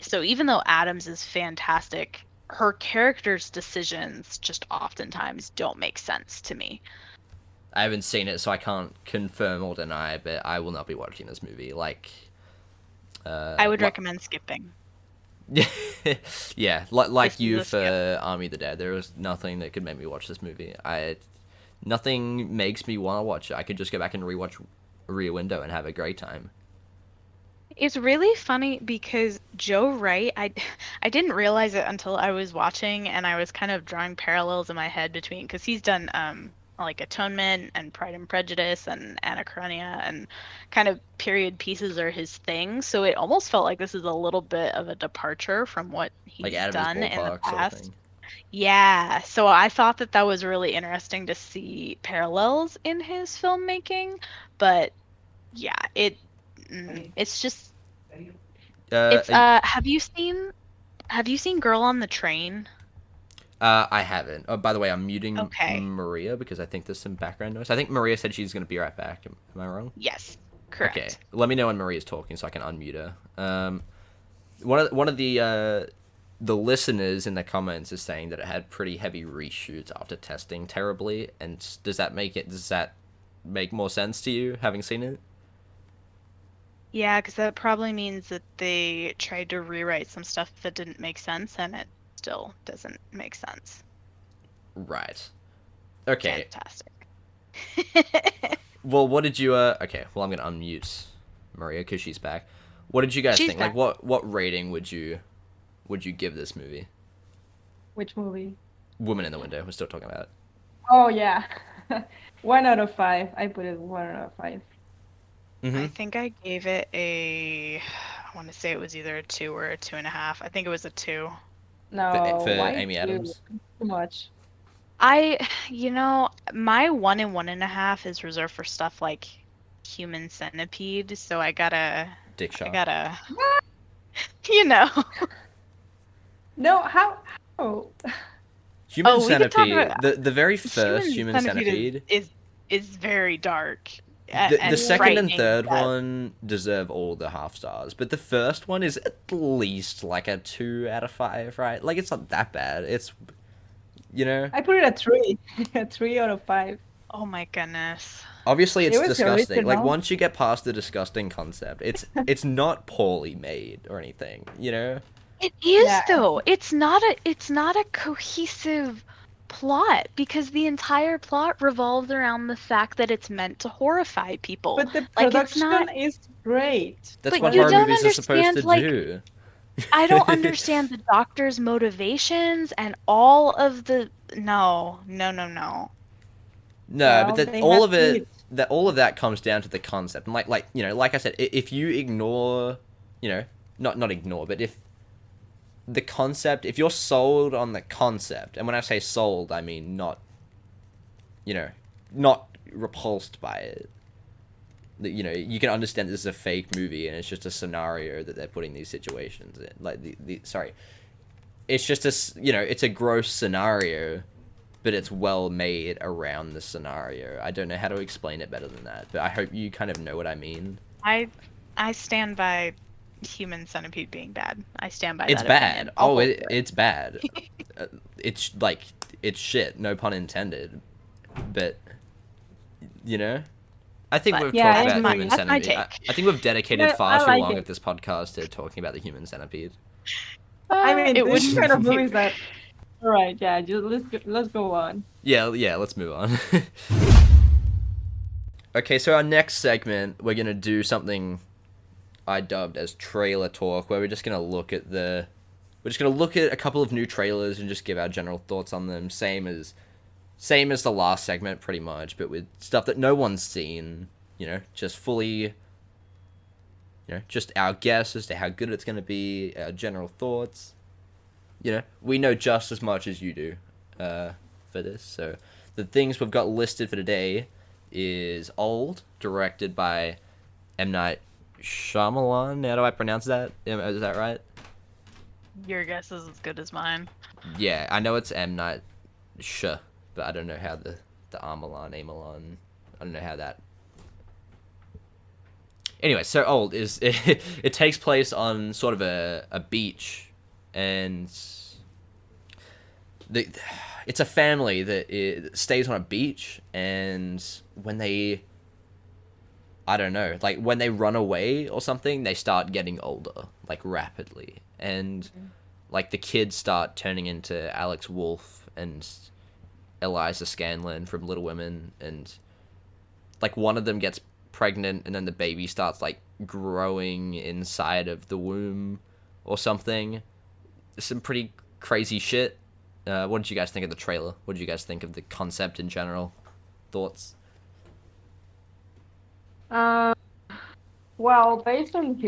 So even though Adams is fantastic, her character's decisions just oftentimes don't make sense to me. I haven't seen it, so I can't confirm or deny, but I will not be watching this movie. Like, I would recommend skipping. yeah, like This is you a for skip. Army of the Dead, there was nothing that could make me watch this movie. Nothing makes me want to watch it. I could just go back and rewatch Rear Window and have a great time. It's really funny because Joe Wright, I didn't realize it until I was watching and I was kind of drawing parallels in my head between because he's done like Atonement and Pride and Prejudice and Anachronia and kind of period pieces are his thing. So it almost felt like this is a little bit of a departure from what Like he's out of his done in the ballpark sort of past. thing. Yeah, so I thought that that was really interesting to see parallels in his filmmaking, but yeah, it's just Uh, it's have you seen Girl on the Train? I haven't. Oh, by the way, I'm muting Okay. Maria because I think there's some background noise. I think Maria said she's going to be right back. Am I wrong? Yes, Okay. correct. Let me know when Maria's talking so I can unmute her. One of the listeners in the comments is saying that it had pretty heavy reshoots after testing terribly, and does that make more sense to you having seen it? Yeah, because that probably means that they tried to rewrite some stuff that didn't make sense and it still doesn't make sense. Right. Okay. Fantastic. Well, what did you okay, well I'm going to unmute Maria cuz she's back. What did you guys She's think? Like back. what rating would you give this movie? Which movie? Woman in the Window. We're still talking about it. Oh yeah. 1 out of 5. I put it 1 out of 5. I Mhm. think I gave it I want to say it was either a 2 or a 2.5. I think it was a 2. No, For why Amy two? Adams. Too much. My 1 and 1.5 is reserved for stuff like Human Centipede, so I Dick shot. gotta, you know. No, how? Human Oh, we could talk Centipede. about The very first Human Human Centipede Centipede. is very dark The and second and frightening. third Yes. one deserve all the half stars, but the first one is at least like a 2 out of 5, right? Like it's not that bad. It's I put it at 3, a 3 out of 5. Oh my goodness. obviously It it's was the disgusting. Like original. once you get past the disgusting concept, it's not poorly made or anything. It is Yeah. though. It's not a cohesive plot because the entire plot revolves around the fact that it's meant to horrify people. But the Like, it's production not. is great. That's But what you horror don't movies are supposed to understand, like, do. I don't understand the doctor's motivations and all of the. No, no, no, no. No, Well, but that they all have of it kids. that all of that comes down to the concept. And like I said, if you ignore, not ignore, but if the concept, if you're sold on the concept, and when I say sold, I mean not repulsed by it. You can understand this is a fake movie and it's just a scenario that they're putting these situations in. Like it's just it's a gross scenario, but it's well made around the scenario. I don't know how to explain it better than that, but I hope you kind of know what I mean. I stand by Human Centipede being bad. I stand by It's that bad. opinion. I'll Oh, hold it's bad. It's like it's shit. No pun intended. But I think But we've Yeah, talked I about agree. Human That's my Centipede. take. I think we've dedicated No, far I too like long it. of this podcast to talking about the Human Centipede. I mean, it this would kind of movies that. All right, yeah, let's go on. Yeah, let's move on. Okay, so our next segment, we're gonna do something I dubbed as trailer talk, where we're just gonna look at a couple of new trailers and just give our general thoughts on them. Same as the last segment, pretty much, but with stuff that no one's seen. Just fully. Just our guess as to how good it's gonna be, our general thoughts. We know just as much as you do for this. So the things we've got listed for today is Old, directed by M. Night Shyamalan. How do I pronounce that? Is that right? Your guess is as good as mine. Yeah, I know it's M. Night Sh, but I don't know how the Amalon. I don't know how that. Anyway, so Old is it takes place on sort of a beach, and it's a family that stays on a beach, and when they, I don't know, like when they run away or something, they start getting older, like rapidly, and like the kids start turning into Alex Wolff and Eliza Scanlon from Little Women, and like one of them gets pregnant, and then the baby starts like growing inside of the womb or something. Some pretty crazy shit. What did you guys think of the trailer? What did you guys think of the concept in general? Thoughts? Well, based on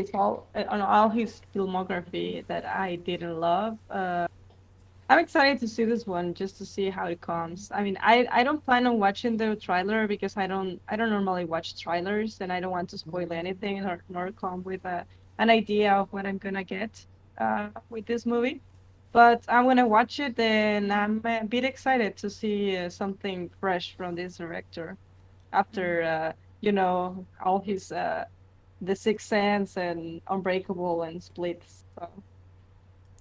all his filmography that I didn't love, I'm excited to see this one just to see how it comes. I mean, I don't plan on watching the trailer because I don't normally watch trailers and I don't want to spoil anything nor come with an idea of what I'm gonna get with this movie. But I'm gonna watch it and I'm a bit excited to see something fresh from this director after all his The Sixth Sense and Unbreakable and Splits. So.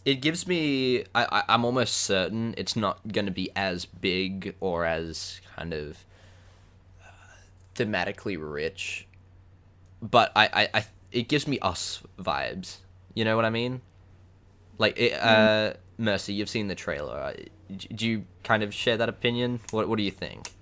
It gives me. I'm almost certain it's not going to be as big or as kind of thematically rich, but it gives me Us vibes. You know what I mean? Like Mercy, you've seen the trailer. Do you kind of share that opinion? What do you think?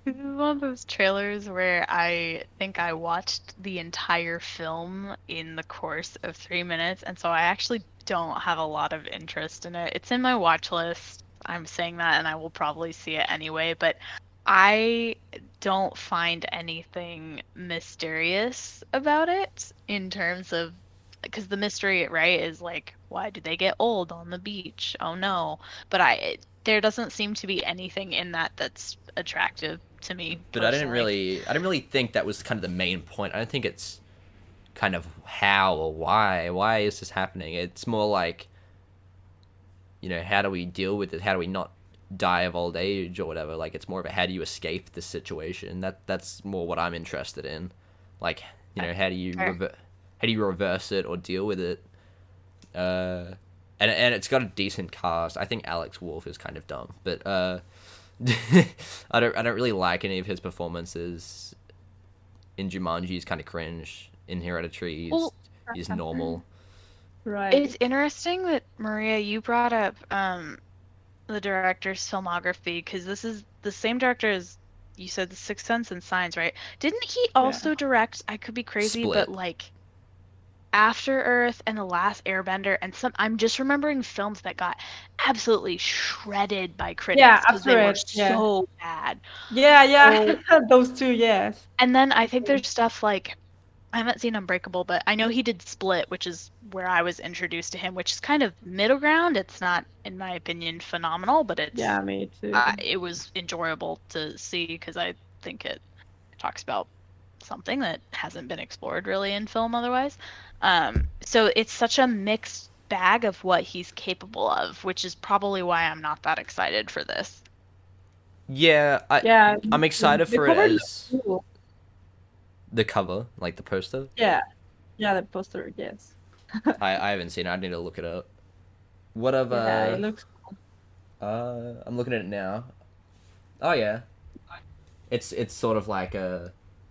This is one of those trailers where I think I watched the entire film in the course of 3 minutes, and so I actually don't have a lot of interest in it. It's in my watch list. I'm saying that, and I will probably see it anyway, but I don't find anything mysterious about it in terms of, because the mystery, right, is like, why do they get old on the beach? Oh no. But there doesn't seem to be anything in that that's attractive to me. But personally. I didn't really think that was kind of the main point. I don't think it's kind of how or why. Why is this happening? It's more like, how do we deal with it? How do we not die of old age or whatever? Like, it's more of a how do you escape this situation? That's more what I'm interested in. Like, how do you reverse it or deal with it? And it's got a decent cast. I think Alex Wolff is kind of dumb, but I don't really like any of his performances. In Jumanji, he's kind of cringe. In Hereditary, he's normal. Right. It's interesting that Maria, you brought up the director's filmography, because this is the same director as you said, The Sixth Sense and Signs, right? Didn't he also direct? I could be crazy, Split. but like After Earth and The Last Airbender and some. I'm just remembering films that got absolutely shredded by critics because they were so bad. Yeah. Those two, yes. And then I think there's stuff like, I haven't seen Unbreakable, but I know he did Split, which is where I was introduced to him, which is kind of middle ground. It's not, in my opinion, phenomenal, but it's me too. It was enjoyable to see because I think it talks about something that hasn't been explored really in film otherwise. So it's such a mixed bag of what he's capable of, which is probably why I'm not that excited for this. Yeah, I'm excited for it as cool. The cover, like the poster. Yeah, the poster, yes. I haven't seen it. I need to look it up. What of Yeah, it looks cool. I'm looking at it now. Oh yeah, it's sort of like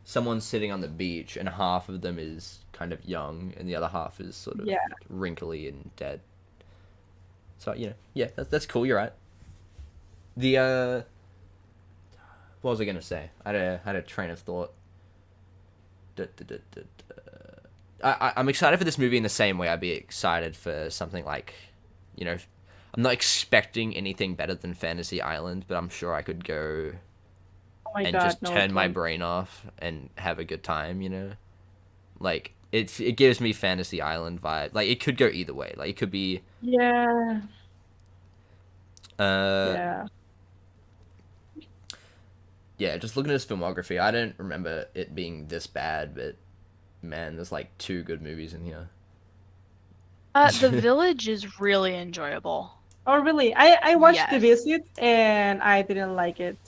someone sitting on the beach, and half of them is kind of young, and the other half is sort of wrinkly and dead. So that's cool. You're right. The what was I gonna say? I had a train of thought. I'm excited for this movie in the same way I'd be excited for something like, I'm not expecting anything better than Fantasy Island, but I'm sure I could go turn my brain off and have a good time, Like, it gives me Fantasy Island vibe. Like, it could go either way. Like, it could be... Yeah. Yeah, just looking at his filmography, I don't remember it being this bad, but man, there's like 2 good movies in here. The Village is really enjoyable. Oh, really? I watched The Visit and I didn't like it.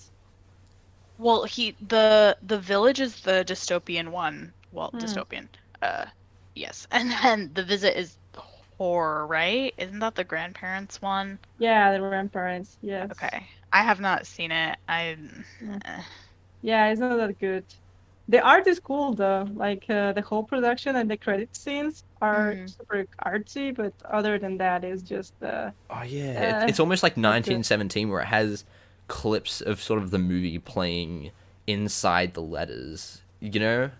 Well, the Village is the dystopian one. Well, dystopian. Yes. And then The Visit is horror, right? Isn't that the grandparents one? Yeah, the grandparents. Yes. Okay. I have not seen it. Yeah, it's not that good. The art is cool though. Like the whole production and the credit scenes are super artsy, but other than that, it's just. It's almost like 1917, where it has clips of sort of the movie playing inside the letters. You know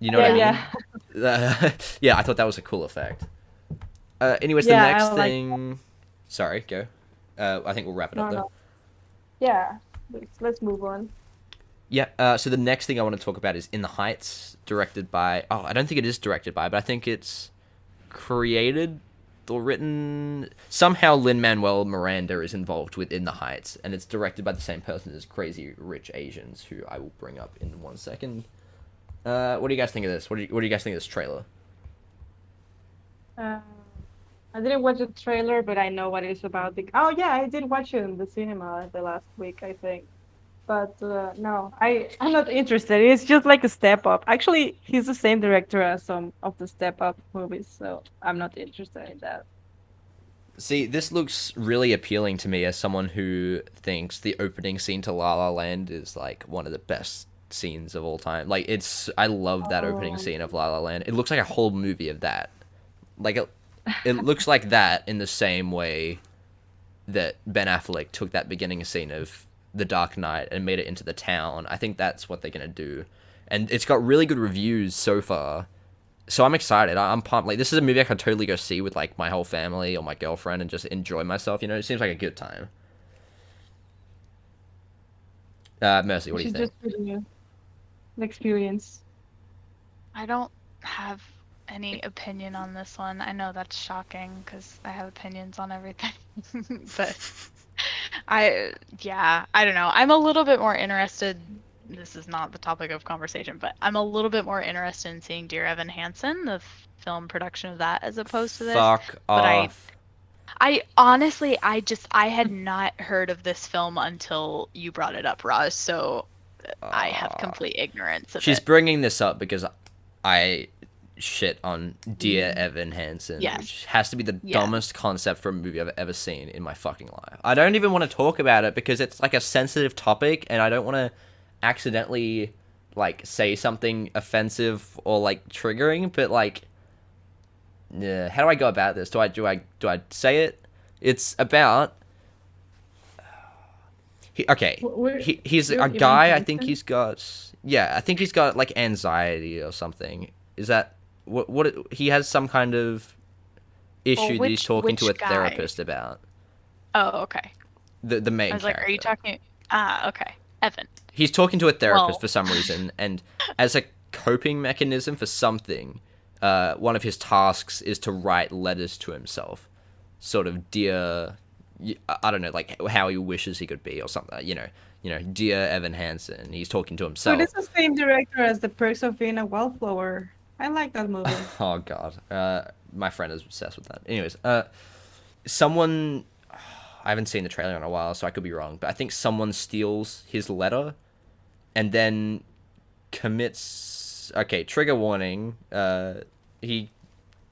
what I mean? Yeah, I thought that was a cool effect. Anyways, the next thing. Sorry, go. I think we'll wrap it up though. Yeah, let's move on. Yeah, so the next thing I want to talk about is In the Heights, directed by... Oh, I don't think it is directed by, but I think it's created or written... Somehow Lin-Manuel Miranda is involved with In the Heights, and it's directed by the same person as Crazy Rich Asians, who I will bring up in 1 second. What do you guys think of this? What do you guys think of this trailer? I didn't watch the trailer, but I know what it's about. Oh yeah, I did watch it in the cinema the last week, I think. But no, I'm not interested. It's just like a step up. Actually, he's the same director as some of the step up movies, so I'm not interested in that. See, this looks really appealing to me as someone who thinks the opening scene to La La Land is like one of the best scenes of all time. Like, I love that opening scene of La La Land. It looks like a whole movie of that. Like, it looks like that in the same way that Ben Affleck took that beginning scene of The Dark Knight and made it into the town. I think that's what they're going to do. And it's got really good reviews so far. So I'm excited. I'm pumped. Like, this is a movie I could totally go see with, like, my whole family or my girlfriend and just enjoy myself. It seems like a good time. Mercy, what do you think? Just really an experience. I don't have any opinion on this one. I know that's shocking because I have opinions on everything. But I don't know. I'm a little bit more interested. This is not the topic of conversation, but I'm a little bit more interested in seeing Dear Evan Hansen, the film production of that, as opposed to this. Fuck But off. I honestly, I had not heard of this film until you brought it up, Roz. So I have complete ignorance of She's it. bringing this up because I shit on Dear Evan Hansen, Yes. which has to be the Yeah. dumbest concept for a movie I've ever seen in my fucking life. I don't even want to talk about it because it's like a sensitive topic, and I don't want to accidentally like say something offensive or like triggering. But like, yeah, how do I go about this? Do I say it? It's about. He's You're a Evan guy. I think Hansen? he's got. Yeah, I think he's got like anxiety or something. Is that what he has some kind of issue that he's talking to a which guy? therapist about? Oh, okay. The main I was like, are you character. talking? Okay. Evan. He's talking to a therapist Well- for some reason, and as a coping mechanism for something, one of his tasks is to write letters to himself, sort of dear, I don't know, like how he wishes he could be or something. Dear Evan Hansen. He's talking to So himself. this is the same director as The Perks of Being a Wallflower. I like that movie. Oh god, my friend is obsessed with that. Anyways, someone, I haven't seen the trailer in a while, so I could be wrong, but I think someone steals his letter, and then commits. Okay, trigger warning. He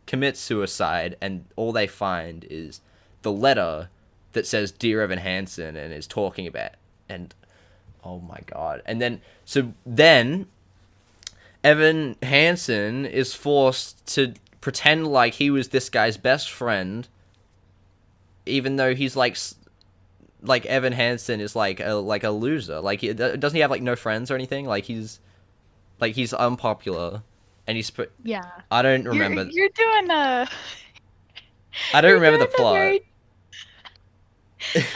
commits suicide, and all they find is the letter that says "Dear Evan Hansen" and is talking about, and oh my god, and then Evan Hansen is forced to pretend like he was this guy's best friend, even though he's like Evan Hansen is like a loser. Like doesn't he have like no friends or anything? Like he's unpopular, and Yeah. I don't remember. You're doing a. I don't you're remember the doing a plot. very-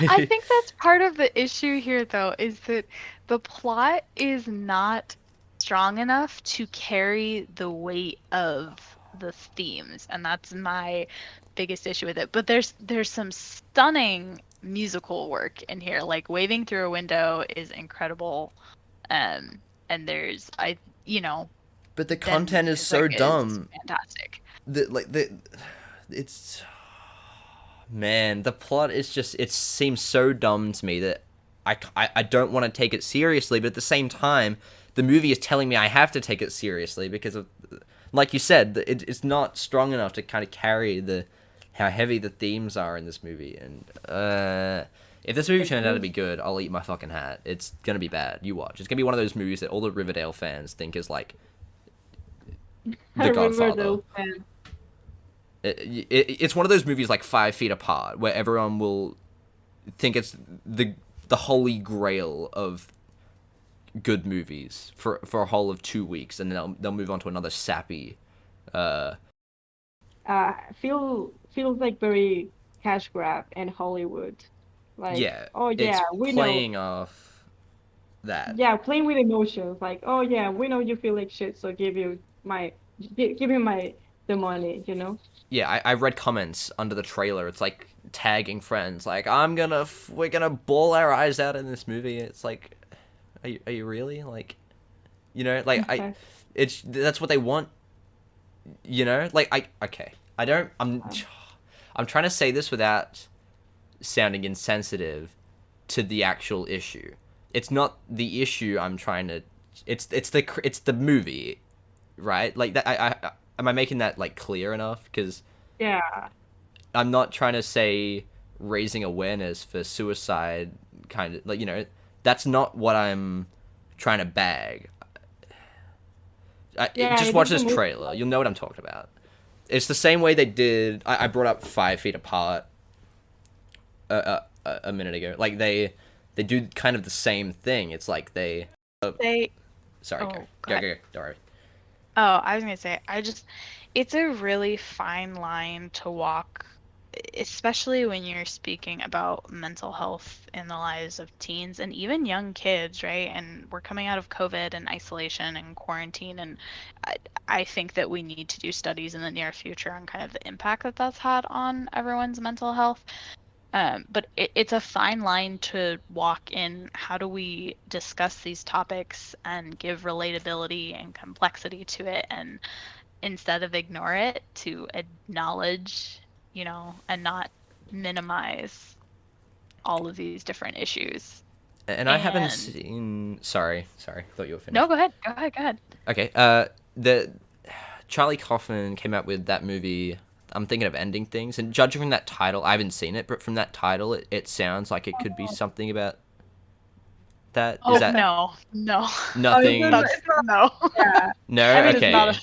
I think that's part of the issue here, though, is that the plot is not strong enough to carry the weight of the themes, and that's my biggest issue with it. But there's some stunning musical work in here. Like Waving Through a Window is incredible, and there's But the then content is so music dumb. fantastic. It's man, the plot is just, it seems so dumb to me that I don't want to take it seriously, but at the same time the movie is telling me I have to take it seriously because of, like you said, it's not strong enough to kind of carry how heavy the themes are in this movie. And if this movie turns out to be good, I'll eat my fucking hat. It's gonna be bad. You watch. It's gonna be one of those movies that all the Riverdale fans think is like The Godfather. Riverdale fan. It's one of those movies like 5 Feet Apart, where everyone will think it's the holy grail of good movies for a whole of 2 weeks, and then they'll move on to another sappy. Feels like very cash grab and Hollywood. Like, Yeah, oh yeah, it's we know. playing off that. Yeah, playing with emotions. Like, oh yeah, we know you feel like shit, so give him the money, you know? Yeah, I read comments under the trailer. It's like tagging friends, like we're gonna bawl our eyes out in this movie. It's like, are you really, like, like Okay. that's what they want, like I'm trying to say this without sounding insensitive to the actual issue. It's not the issue I'm trying to. It's the movie, right? Like that. I am I making that like clear enough? Because Yeah. I'm not trying to say raising awareness for suicide, kind of like, that's not what I'm trying to bag. Yeah, Just it watch is a this movie. trailer. You'll know what I'm talking about. It's the same way they did. I brought up 5 Feet Apart a minute ago. Like they do kind of the same thing. It's like they. They Sorry, Oh, go. go ahead. Go. Don't worry. Oh, I was gonna say, it's a really fine line to walk, especially when you're speaking about mental health in the lives of teens and even young kids, right? And we're coming out of COVID and isolation and quarantine, and I think that we need to do studies in the near future on kind of the impact that that's had on everyone's mental health. But it's a fine line to walk in. How do we discuss these topics and give relatability and complexity to it, and instead of ignore it, to acknowledge, and not minimize all of these different issues. And I haven't And seen. Sorry, thought you were no, finished. go ahead, go ahead, go ahead. Okay. The Charlie Kaufman came out with that movie. I'm thinking of Ending Things, and judging from that title, I haven't seen it, but from that title, it sounds like it could be something about that. Oh Is that no, no, nothing? that's It's not, no. yeah. No. I mean, It's not Okay.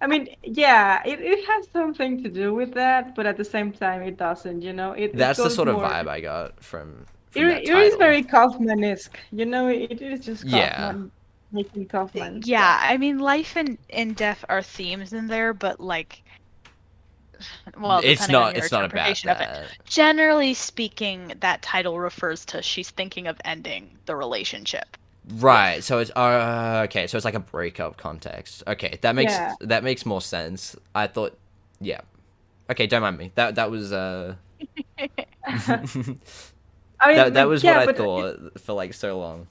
I mean, yeah, it has something to do with that, but at the same time, it doesn't. It That's the goes sort of more. vibe I got from that It is title. very Kaufman-esque. It is just Yeah. Kaufman making Kaufman Yeah, stuff. I mean, life and death are themes in there, but like, well, It's depending on not. your It's not about interpretation of it. that. Generally speaking, that title refers to she's thinking of ending the relationship. Right. So it's okay. So it's like a breakup context. Okay, Yeah. that makes more sense. I thought, yeah. Okay, don't mind me. That was I mean, that was what yeah, I but thought for like so long.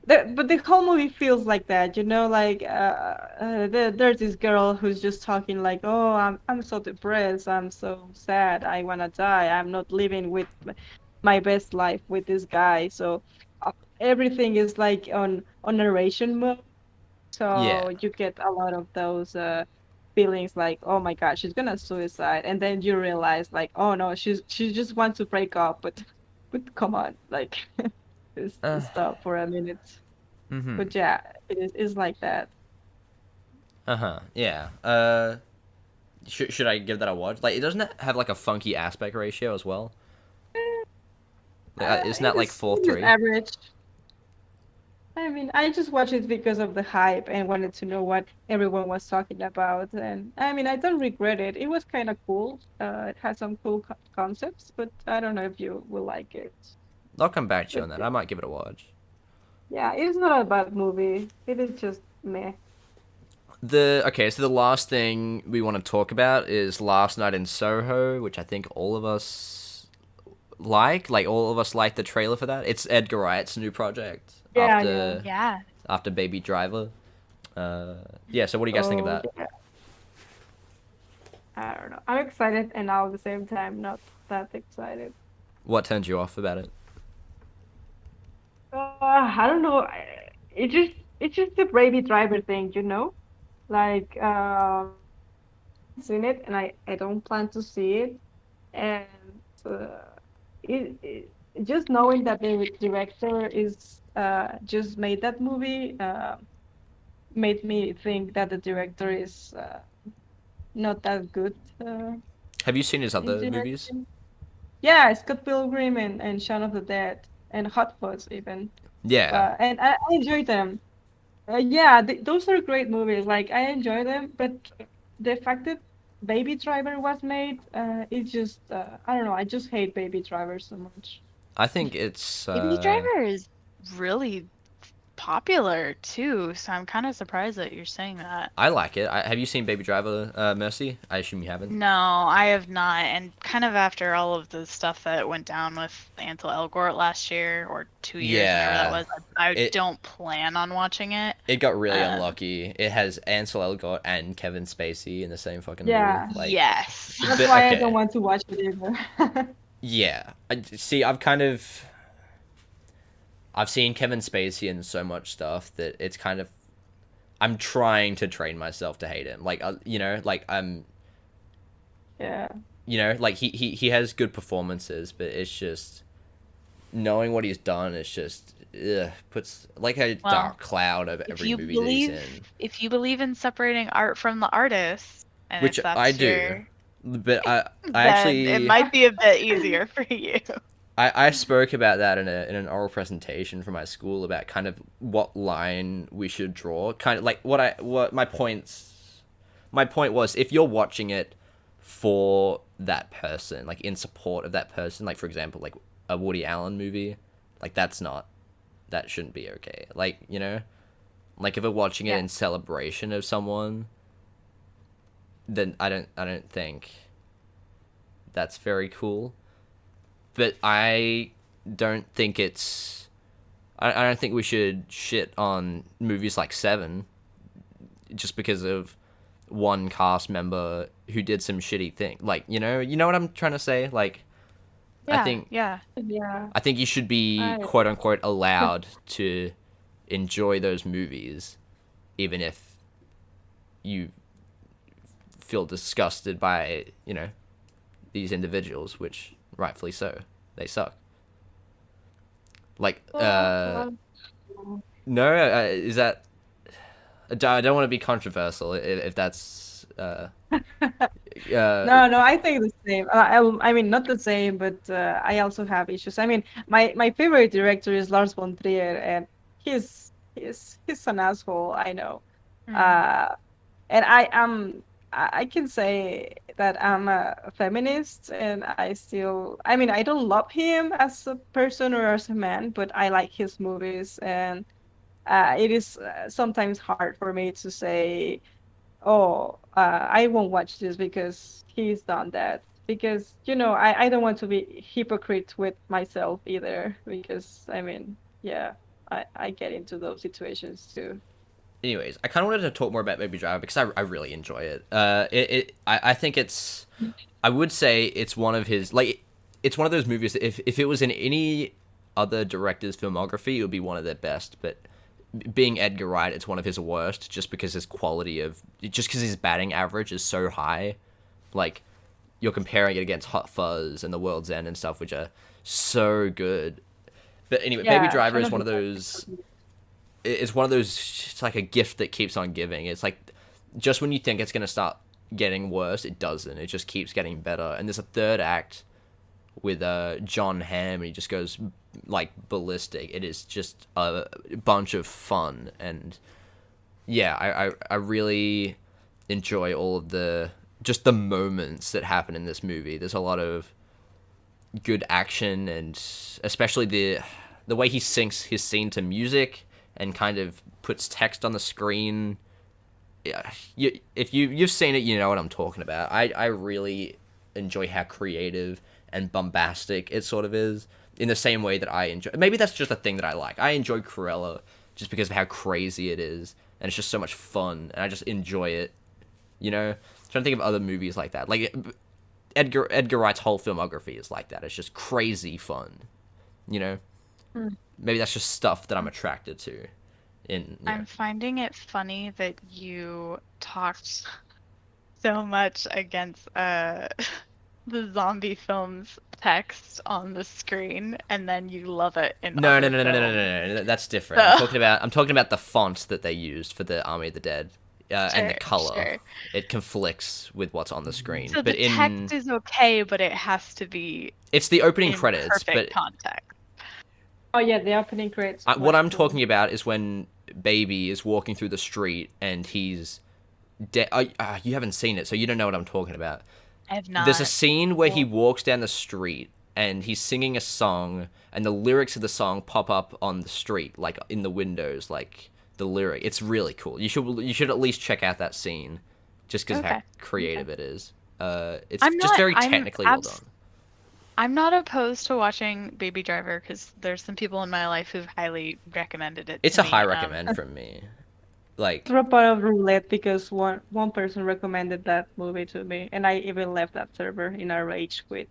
the whole movie feels like that, like there's this girl who's just talking like, oh, I'm so depressed, I'm so sad, I wanna die, I'm not living with my best life with this guy. So everything is like on narration mode. Yeah. So you get a lot of those feelings like, oh my God, she's gonna suicide, and then you realize like, oh no, she just wants to break up, but come on, like, just Uh, stop for a minute. mhm. But yeah, it's like that. Uh-huh. Yeah. Should I give that a watch? Like, it doesn't have like a funky aspect ratio as well. Like, isn't that like It is 4:3? average. I mean, I just watched it because of the hype and wanted to know what everyone was talking about. And I mean, I don't regret it. It was kind of cool. It had some cool concepts, but I don't know if you will like it. I'll come back to you But on that. I might give it a watch. yeah, it's not a bad movie. It is just meh. So the last thing we want to talk about is Last Night in Soho, which I think all of us like all of us like the trailer for that. It's Edgar Wright's new project Yeah, yeah. Yeah. after Baby Driver. Yeah, so what do you guys think of Oh, that? yeah. I don't know. I'm excited and now at the same time not that excited. What turned you off about it? I don't know. It's just the Brady Driver thing. Like seen it and I don't plan to see it. And uh, it just knowing that the director is just made that movie made me think that the director is not that good Have you seen his in other movies? direction. Yeah, Scott Pilgrim and Shaun of the Dead and Hot Fuzz even. Yeah, And I enjoy them. Yeah, those are great movies. Like I enjoy them, but the fact that Baby Driver was made, it just I don't know. I just hate Baby Driver so much. I think it's Baby Driver is really popular too, so I'm kind of surprised that you're saying that. I like it. Have you seen Baby Driver, Mercy? I assume you haven't. No, I have not. And kind of after all of the stuff that went down with Ansel Elgort last year or 2 years, whenever that Yeah, was, I it don't plan on watching it. it got really Uh, unlucky. It has Ansel Elgort and Kevin Spacey in the same fucking movie. Yeah, Like, yes. that's but why I don't okay, want to watch it either. yeah. I've seen Kevin Spacey in so much stuff that it's kind of I'm trying to train myself to hate him. Like, like Yeah, like he has good performances, but it's just knowing what he's done. It's just puts like a Well, dark cloud over if every you movie that he's in, if you believe in separating art from the artist, and which if I that's do. your, But I then it actually might be a bit easier for you. I spoke about that in an oral presentation for my school about kind of what line we should draw. Kind of like what my point was, if you're watching it for that person, like in support of that person, like for example, like a Woody Allen movie, like that shouldn't be okay. Like, like if we're watching it Yeah. in celebration of someone, then I don't think that's very cool. But I don't think it's. I don't think we should shit on movies like Seven just because of one cast member who did some shitty thing. Like, you know what I'm trying to say? Like, Yeah, I think yeah. Yeah. I think you should be I quote unquote allowed to enjoy those movies, even if you feel disgusted by these individuals, which rightfully so, they suck. Like, no, is that? I don't want to be controversial if that's. No, I think the same. I mean, not the same, but I also have issues. I mean, my favorite director is Lars von Trier, and he's an asshole. I know. Mm. And I can say that I'm a feminist, and I mean, I don't love him as a person or as a man, but I like his movies, and it is sometimes hard for me to say, oh, I won't watch this because he's done that. Because, I don't want to be hypocrite with myself either. Because, I mean, yeah, I get into those situations too. Anyways, I kind of wanted to talk more about Baby Driver because I really enjoy it. I think it's, I would say it's one of his, like, it's one of those movies that if it was in any other director's filmography, it would be one of their best. But being Edgar Wright, it's one of his worst just because his batting average is so high. Like, you're comparing it against Hot Fuzz and The World's End and stuff, which are so good. But anyway, Baby Yeah, Driver Shaun is of one of the those. It's one of those. It's like a gift that keeps on giving. It's like just when you think it's gonna start getting worse, it doesn't. It just keeps getting better. And there's a third act with John Hamm, and he just goes like ballistic. It is just a bunch of fun, and yeah, I really enjoy all of the moments that happen in this movie. There's a lot of good action, and especially the way he syncs his scene to music and kind of puts text on the screen. Yeah, if you've seen it, you know what I'm talking about. I really enjoy how creative and bombastic it sort of is, in the same way that I enjoy. Maybe that's just a thing that I like. I enjoy Cruella just because of how crazy it is, and it's just so much fun, and I just enjoy it. I'm trying to think of other movies like that. Like Edgar Wright's whole filmography is like that. It's just crazy fun. Mm. Maybe that's just stuff that I'm attracted to. I'm finding it funny that you talked so much against the zombie film's text on the screen, and then you love it in No, no, other no, no, no, no, films. no, no. That's different. I'm talking about the font that they used for the Army of the Dead, and the color. Sure. It conflicts with what's on the screen. So But the text is okay, but it has to be it's the opening in credits. perfect But context. Oh yeah, the opening credits. what I'm talking about is when Baby is walking through the street and he's dead. You haven't seen it, so you don't know what I'm talking about. I have not. There's a scene where he walks down the street and he's singing a song, and the lyrics of the song pop up on the street, like in the windows, like the lyric. It's really cool. You should at least check out that scene, just because of how creative it is. It's just very technically well done. I'm not opposed to watching Baby Driver because there's some people in my life who've highly recommended it. It's to a me. high recommend from me. Like, Drop out of roulette because one person recommended that movie to me, and I even left that server in a rage quit.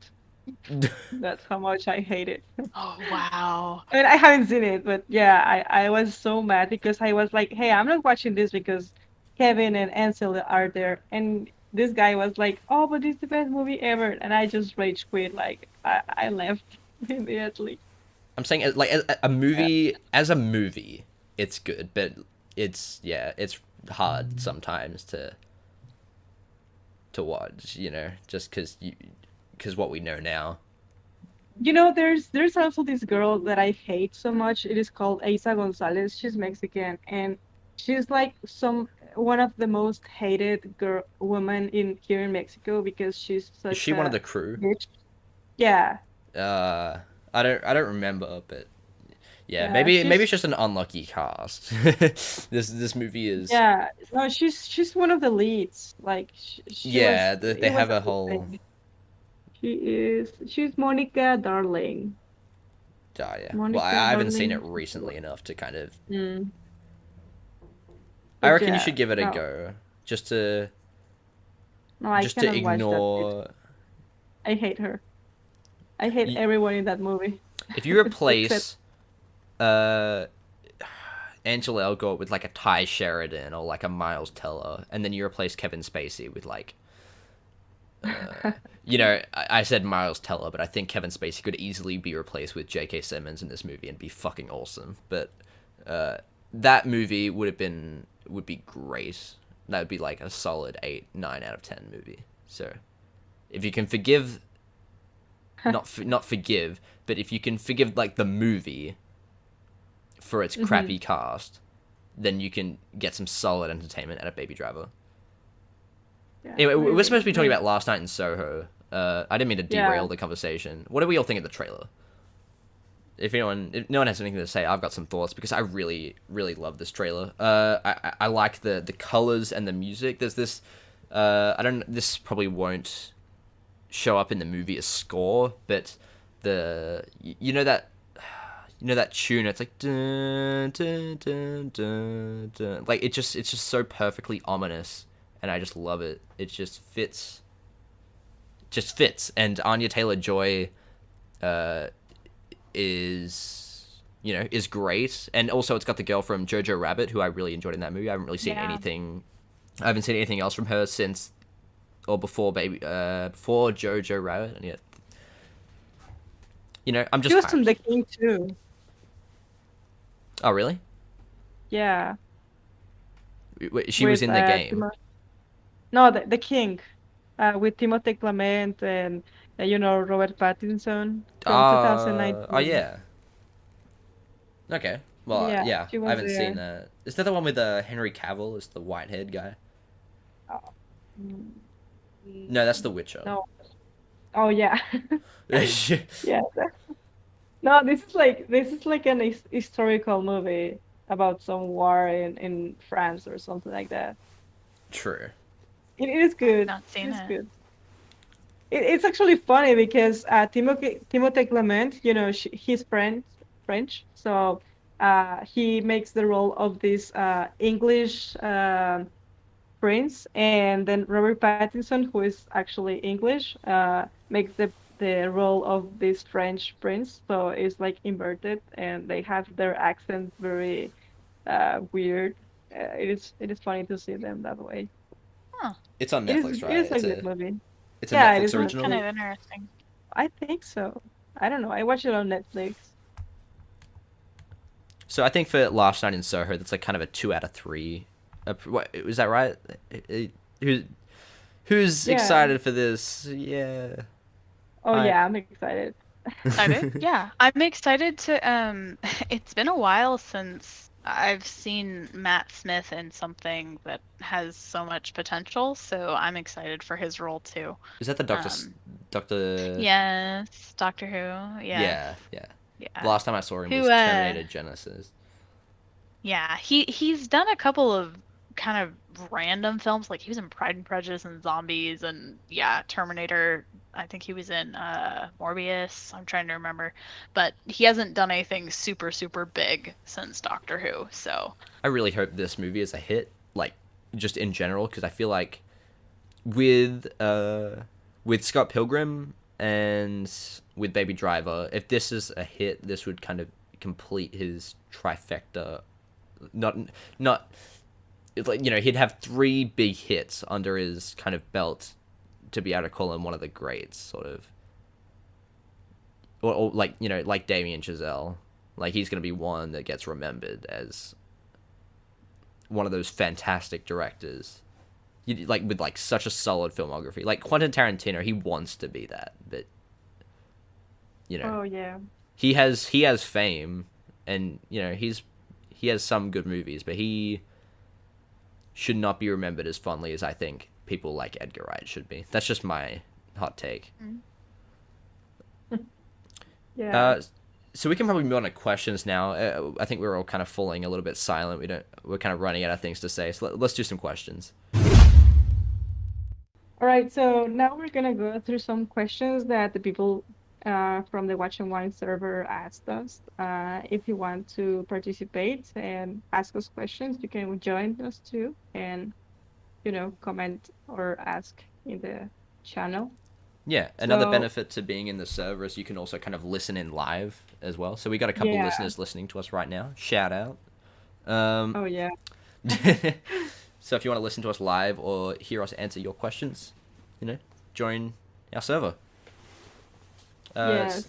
That's how much I hate it. Oh wow. I mean, I haven't seen it, but yeah, I was so mad because I was like, hey, I'm not watching this because Kevin and Ansel are there, and this guy was like, oh, but it's the best movie ever, and I just rage quit. Like I left immediately. I'm saying, like, a movie as a movie, it's good, but it's hard sometimes to watch, just because what we know now. There's also this girl that I hate so much. It is called Eiza Gonzalez. She's Mexican, and she's like one of the most hated women here in Mexico because she's such Is she one of the crew? bitch. Yeah. I don't remember, but yeah, Yeah, maybe she's it's just an unlucky cast. This movie is. yeah. No, she's one of the leads. Like she Yeah, was. they It was have a a good whole. thing. She's Monica Darling. Oh, yeah. Well, Monica I haven't seen it Darling. recently enough to kind of. Mm, I but reckon you yeah, should give it a no, go, just to no, I just to cannot watch that bitch. ignore. I hate her. I hate Y- everyone in that movie. If you Except replace uh Angela Elgort with like a Ty Sheridan or like a Miles Teller, and then you replace Kevin Spacey with like, I said Miles Teller, but I think Kevin Spacey could easily be replaced with J.K. Simmons in this movie and be fucking awesome. But that movie would be great. That would be like a solid 8, 9 out of 10 movie. So if you can forgive, not forgive, but if you can forgive like the movie for its crappy cast, then you can get some solid entertainment out of Baby Driver. yeah, Anyway, we're maybe, supposed to be talking maybe. about Last Night in Soho. I didn't mean to Yeah. derail the conversation. What do we all think of the trailer? If no one has anything to say, I've got some thoughts because I really, really love this trailer. I like the colors and the music. There's this, I don't. This probably won't show up in the movie as score, but you know that tune. It's like dun, dun, dun, dun, dun. Like it's just so perfectly ominous, and I just love it. It just fits. And Anya Taylor Joy, uh, is great, and also it's got the girl from Jojo Rabbit who I really enjoyed in that movie. I haven't really seen Yeah. anything. I haven't seen anything else from her since or before Jojo Rabbit, and yet I'm She just was from hyped. The King too. Oh really? Yeah. She was With in the game. No, the King. With Timothée Clement and Robert Pattinson from Oh 2019. yeah. Okay. Well, Yeah, yeah, she I was haven't seen there. that. Is that the one with Henry Cavill as the white-haired guy? Oh, mm, No, that's The Witcher. no. Oh yeah. Yeah, Yeah. No, this is like an historical movie about some war in France or something like that. true. It is good. Not It seen is it. good. It's actually funny because Timothée Clement, he's French, so he makes the role of this English prince, and then Robert Pattinson, who is actually English, makes the role of this French prince. So it's like inverted, and they have their accents very weird. It is funny to see them that way. Huh. It's on It is Netflix, it right? is a good movie. It's a Yeah, it Netflix is on That's kind original. of Netflix. interesting. I think so. I don't know. I watched it on Netflix. So I think for Last Night in Soho, that's like kind of a 2 out of 3. What is that right? Who who's Yeah. excited for this? Yeah. Oh I yeah, I'm excited. Excited? Yeah, I'm excited to it's been a while since I've seen Matt Smith in something that has so much potential, so I'm excited for his role too. Is that the Um, Doctor? yes, Doctor Who. Yes. Yeah, yeah. The Yeah. last time I saw him Who was Terminator Genesis. yeah, he's done a couple of kind of random films, like he was in Pride and Prejudice and Zombies and yeah, Terminator. I think he was in Morbius. I'm trying to remember. But he hasn't done anything super super big since Doctor Who. So, I really hope this movie is a hit, like just in general, because I feel like with Scott Pilgrim and with Baby Driver, if this is a hit, this would kind of complete his trifecta. Not not it's like he'd have 3 big hits under his kind of belt to be able to call him one of the greats, sort of, or like like Damien Chazelle, like he's gonna be one that gets remembered as one of those fantastic directors. Like with like such a solid filmography, like Quentin Tarantino, he wants to be that, but you know Oh yeah. he has fame, and he has some good movies, but he should not be remembered as fondly as I think people like Edgar Wright should be. That's just my hot take. Yeah. So we can probably move on to questions now. I think we're all kind of falling a little bit silent. We're kind of running out of things to say. So let's do some questions. All right, so now we're gonna go through some questions that the people from the Watch and Wine server asked us. If you want to participate and ask us questions, you can join us too, and comment or ask in the channel. Yeah, another So benefit to being in the server is you can also kind of listen in live as well. So we got a couple yeah, listeners listening to us right now. Shout out. Um, oh yeah, so if you want to listen to us live or hear us answer your questions, join our server. yes.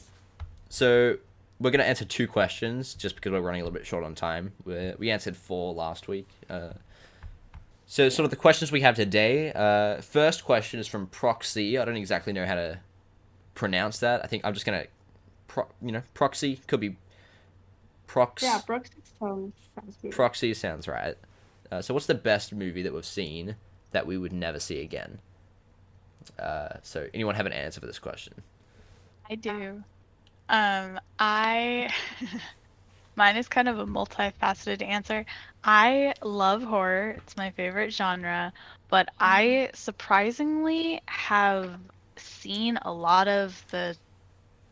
So we're going to answer 2 questions just because we're running a little bit short on time. We answered 4 last week. So sort of the questions we have today. First question is from Proxy. I don't exactly know how to pronounce that. I think I'm just going to, Proxy. Could be Yeah, proxy sounds good. Proxy sounds right. So what's the best movie that we've seen that we would never see again? So anyone have an answer for this question? I do. I mine is kind of a multifaceted answer. I love horror. It's my favorite genre, but I surprisingly have seen a lot of the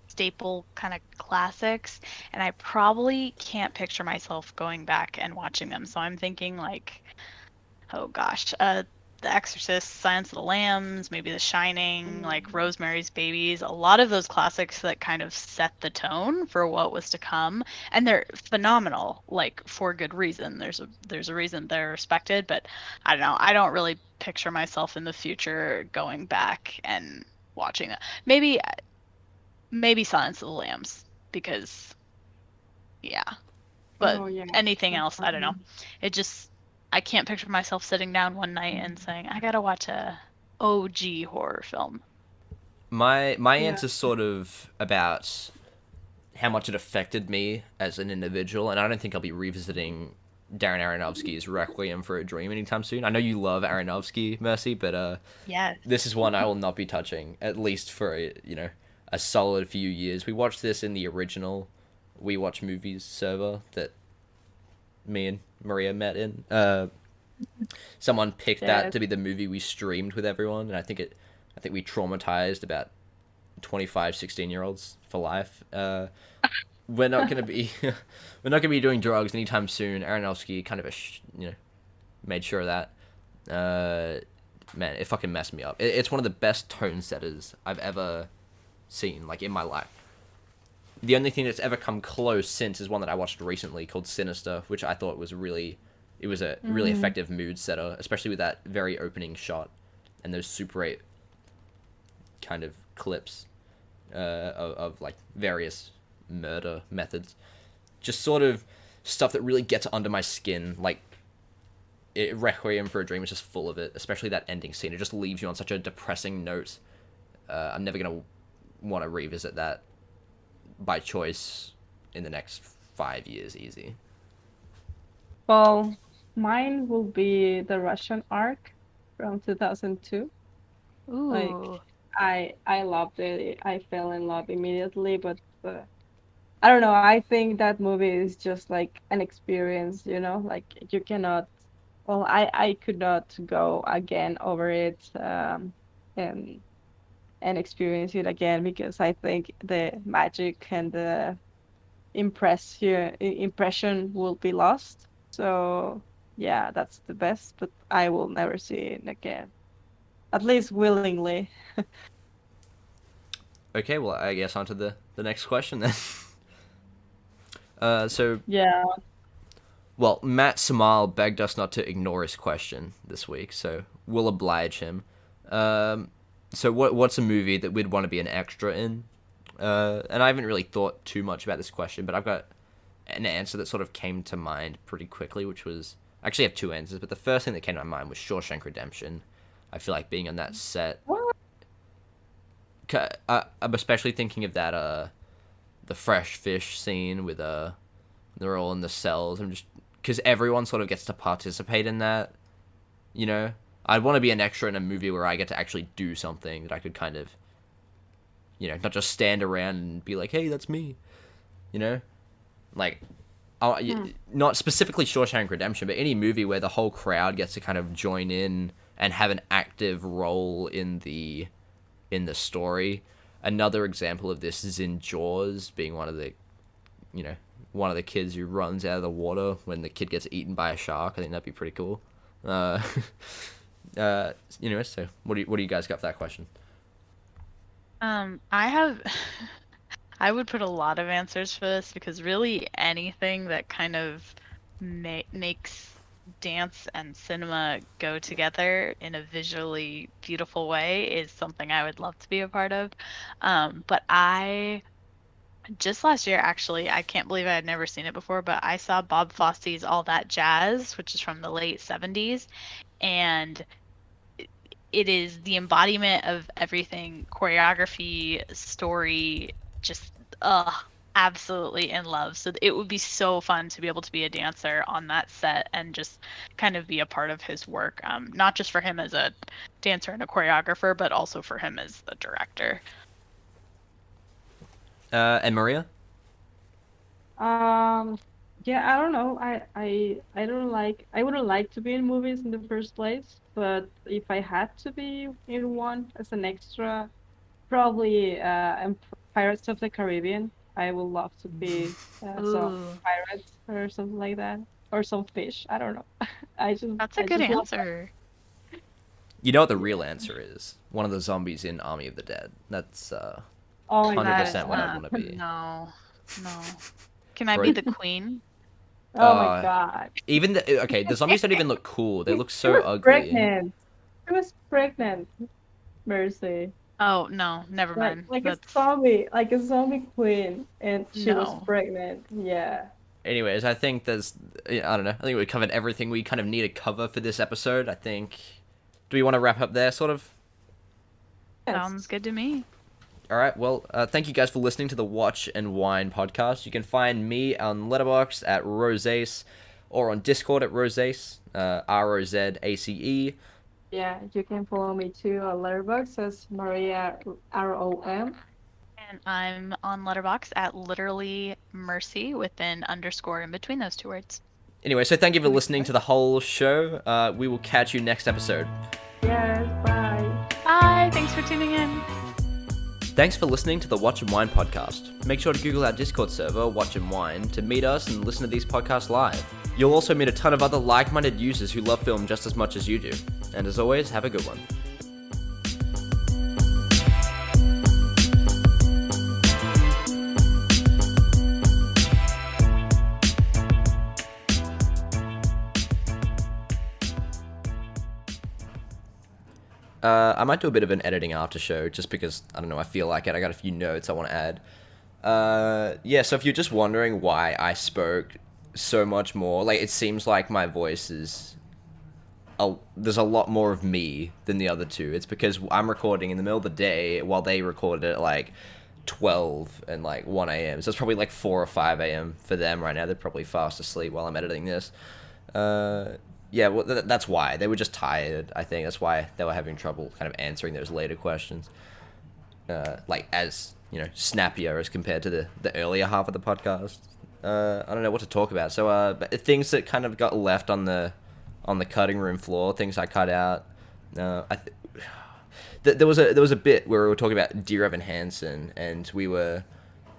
staple kind of classics, and I probably can't picture myself going back and watching them. So I'm thinking like, oh gosh, The Exorcist, Silence of the Lambs, maybe The Shining, like Rosemary's Babies, a lot of those classics that kind of set the tone for what was to come, and they're phenomenal, like for good reason. There's a reason they're respected, but I don't know. I don't really picture myself in the future going back and watching that. Maybe Silence of the Lambs because yeah, but Oh yeah, anything that's else, I don't know. funny. It just I can't picture myself sitting down one night and saying, I gotta watch a OG horror film. My Yeah. answer's sort of about how much it affected me as an individual, and I don't think I'll be revisiting Darren Aronofsky's Requiem for a Dream anytime soon. I know you love Aronofsky, Mercy, but Yes. this is one I will not be touching at least for a solid few years. We watched this in the original We Watch Movies server that me and Maria met in. Someone picked that Yes. to be the movie we streamed with everyone, and I think we traumatized about 25, 16-year-olds for life. We're not gonna be we're not gonna be doing drugs anytime soon. Aronofsky kind of made sure of that. Man, it fucking messed me up. It's one of the best tone setters I've ever seen, like in my life. The only thing that's ever come close since is one that I watched recently called Sinister, which I thought was it was a really effective mood setter, especially with that very opening shot and those Super 8 kind of clips of like various murder methods. Just sort of stuff that really gets under my skin, like Requiem for a Dream is just full of it, especially that ending scene. It just leaves you on such a depressing note. I'm never going to want to revisit that by choice in the next 5 years, easy. Well, mine will be the Russian Ark from 2002. Like Ooh. I loved it. I fell in love immediately, but I don't know. I think that movie is just like an experience, like you cannot. Well, I could not go again over it, and experience it again because I think the magic and the impression will be lost. So yeah, that's the best, but I will never see it again. At least willingly. Okay, well, I guess on to the next question then. So, Yeah. well, Matt Samal begged us not to ignore his question this week, so we'll oblige him. So what's a movie that we'd want to be an extra in? And I haven't really thought too much about this question, but I've got an answer that sort of came to mind pretty quickly, which was... I actually have 2 answers, but the first thing that came to my mind was Shawshank Redemption. I feel like being on that set... What? I'm especially thinking of that, the fresh fish scene with, they're all in the cells. I'm just... Because everyone sort of gets to participate in that, you know? I'd want to be an extra in a movie where I get to actually do something that I could kind of, not just stand around and be like, hey, that's me, you know? Like, not specifically Shawshank Redemption, but any movie where the whole crowd gets to kind of join in and have an active role in the story. Another example of this is in Jaws, being one of the kids who runs out of the water when the kid gets eaten by a shark. I think that'd be pretty cool. So what do you guys got for that question? I have I would put a lot of answers for this because really anything that kind of makes dance and cinema go together in a visually beautiful way is something I would love to be a part of. But I just last year, actually, I can't believe I had never seen it before, but I saw Bob Fosse's All That Jazz, which is from the late 70s, and it is the embodiment of everything: choreography, story, just absolutely in love. So it would be so fun to be able to be a dancer on that set and just kind of be a part of his work, not just for him as a dancer and a choreographer, but also for him as the director. And Maria? Yeah, I don't know. I wouldn't like to be in movies in the first place, but if I had to be in one as an extra, probably in Pirates of the Caribbean. I would love to be some Ooh, pirates or something like that, or some fish. I don't know. that's a I good just love that. answer. You know what the real answer is? One of the zombies in Army of the Dead. That's Oh my 100% God. what I want to be. No, no. Can I be Bro, the queen? Oh my uh, God. even the zombies don't even look cool. They look She so was ugly. pregnant. She was pregnant. Mercy. Oh, no, never mind. That's Like a zombie queen, and she was no. pregnant. Yeah. Anyways, I think I don't know. I think we covered everything we kind of need to cover for this episode. I think. Do we want to wrap up there, sort of? Sounds Yes. good to me. All right. Well, thank you guys for listening to the Watch and Wine podcast. You can find me on Letterboxd at Rosace, or on Discord at Rosace, ROZACE. Yeah, you can follow me too on Letterboxd as Maria ROM. And I'm on Letterbox at literally Mercy with an underscore in between those two words. Anyway, so thank you for listening to the whole show. We will catch you next episode. Yes, bye. Bye. Thanks for tuning in. Thanks for listening to the Watch and Wine podcast. Make sure to Google our Discord server, Watch and Wine, to meet us and listen to these podcasts live. You'll also meet a ton of other like-minded users who love film just as much as you do. And as always, have a good one. I might do a bit of an editing after show just because, I don't know, I feel like it. I got a few notes I want to add. Yeah, so if you're just wondering why I spoke so much more, like, it seems like my voice is... there's a lot more of me than the other two. It's because I'm recording in the middle of the day while they recorded at, like, 12 and, like, 1 a.m. So it's probably, like, 4 or 5 a.m. for them right now. They're probably fast asleep while I'm editing this. Yeah, well, that's why. They were just tired, I think. That's why they were having trouble kind of answering those later questions. Like, as, snappier as compared to the earlier half of the podcast. I don't know what to talk about. So, but things that kind of got left on the cutting room floor, things I cut out. There was a bit where we were talking about Dear Evan Hansen, and we were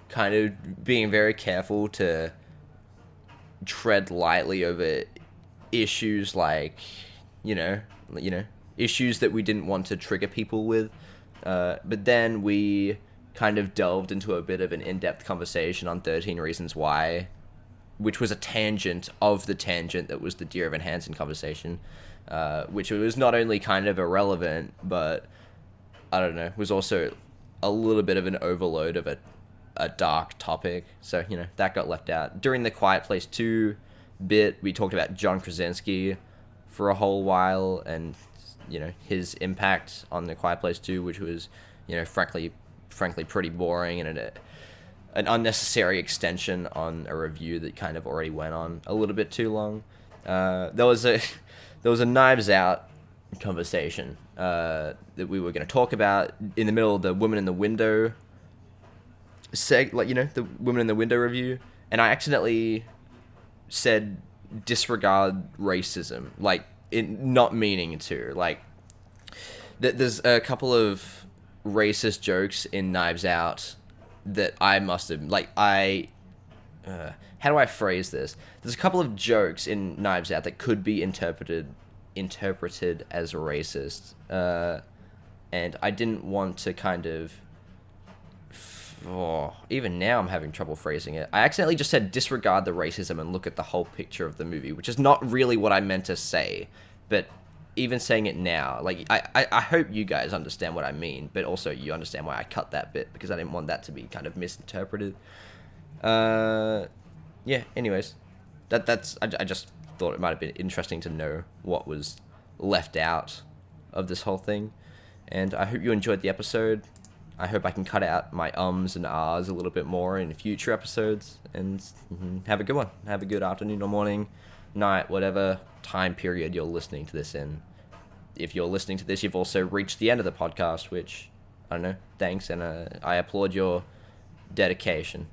kind of being very careful to tread lightly over issues like, issues that we didn't want to trigger people with. But then we kind of delved into a bit of an in-depth conversation on 13 Reasons Why, which was a tangent of the tangent that was the Dear Evan Hansen conversation, which was not only kind of irrelevant, but, I don't know, was also a little bit of an overload of a dark topic. So, that got left out. During the Quiet Place 2 bit, we talked about John Krasinski for a whole while, and his impact on the Quiet Place 2, which was frankly pretty boring and an unnecessary extension on a review that kind of already went on a little bit too long. There was a Knives Out conversation that we were going to talk about in the middle of the Women in the Window the Women in the Window review, and I accidentally said disregard racism, like, not meaning to. Like, There's a couple of racist jokes in Knives Out that I must have how do I phrase this? There's a couple of jokes in Knives Out that could be interpreted as racist, and I didn't want to kind of. Even now I'm having trouble phrasing it. I accidentally just said disregard the racism and look at the whole picture of the movie, which is not really what I meant to say, but even saying it now, like, I hope you guys understand what I mean, but also you understand why I cut that bit, because I didn't want that to be kind of misinterpreted. Yeah, anyways, I just thought it might have been interesting to know what was left out of this whole thing, and I hope you enjoyed the episode. I hope I can cut out my ums and ahs a little bit more in future episodes, and have a good one. Have a good afternoon or morning, night, whatever time period you're listening to this in. If you're listening to this, you've also reached the end of the podcast, which, I don't know, thanks, and I applaud your dedication.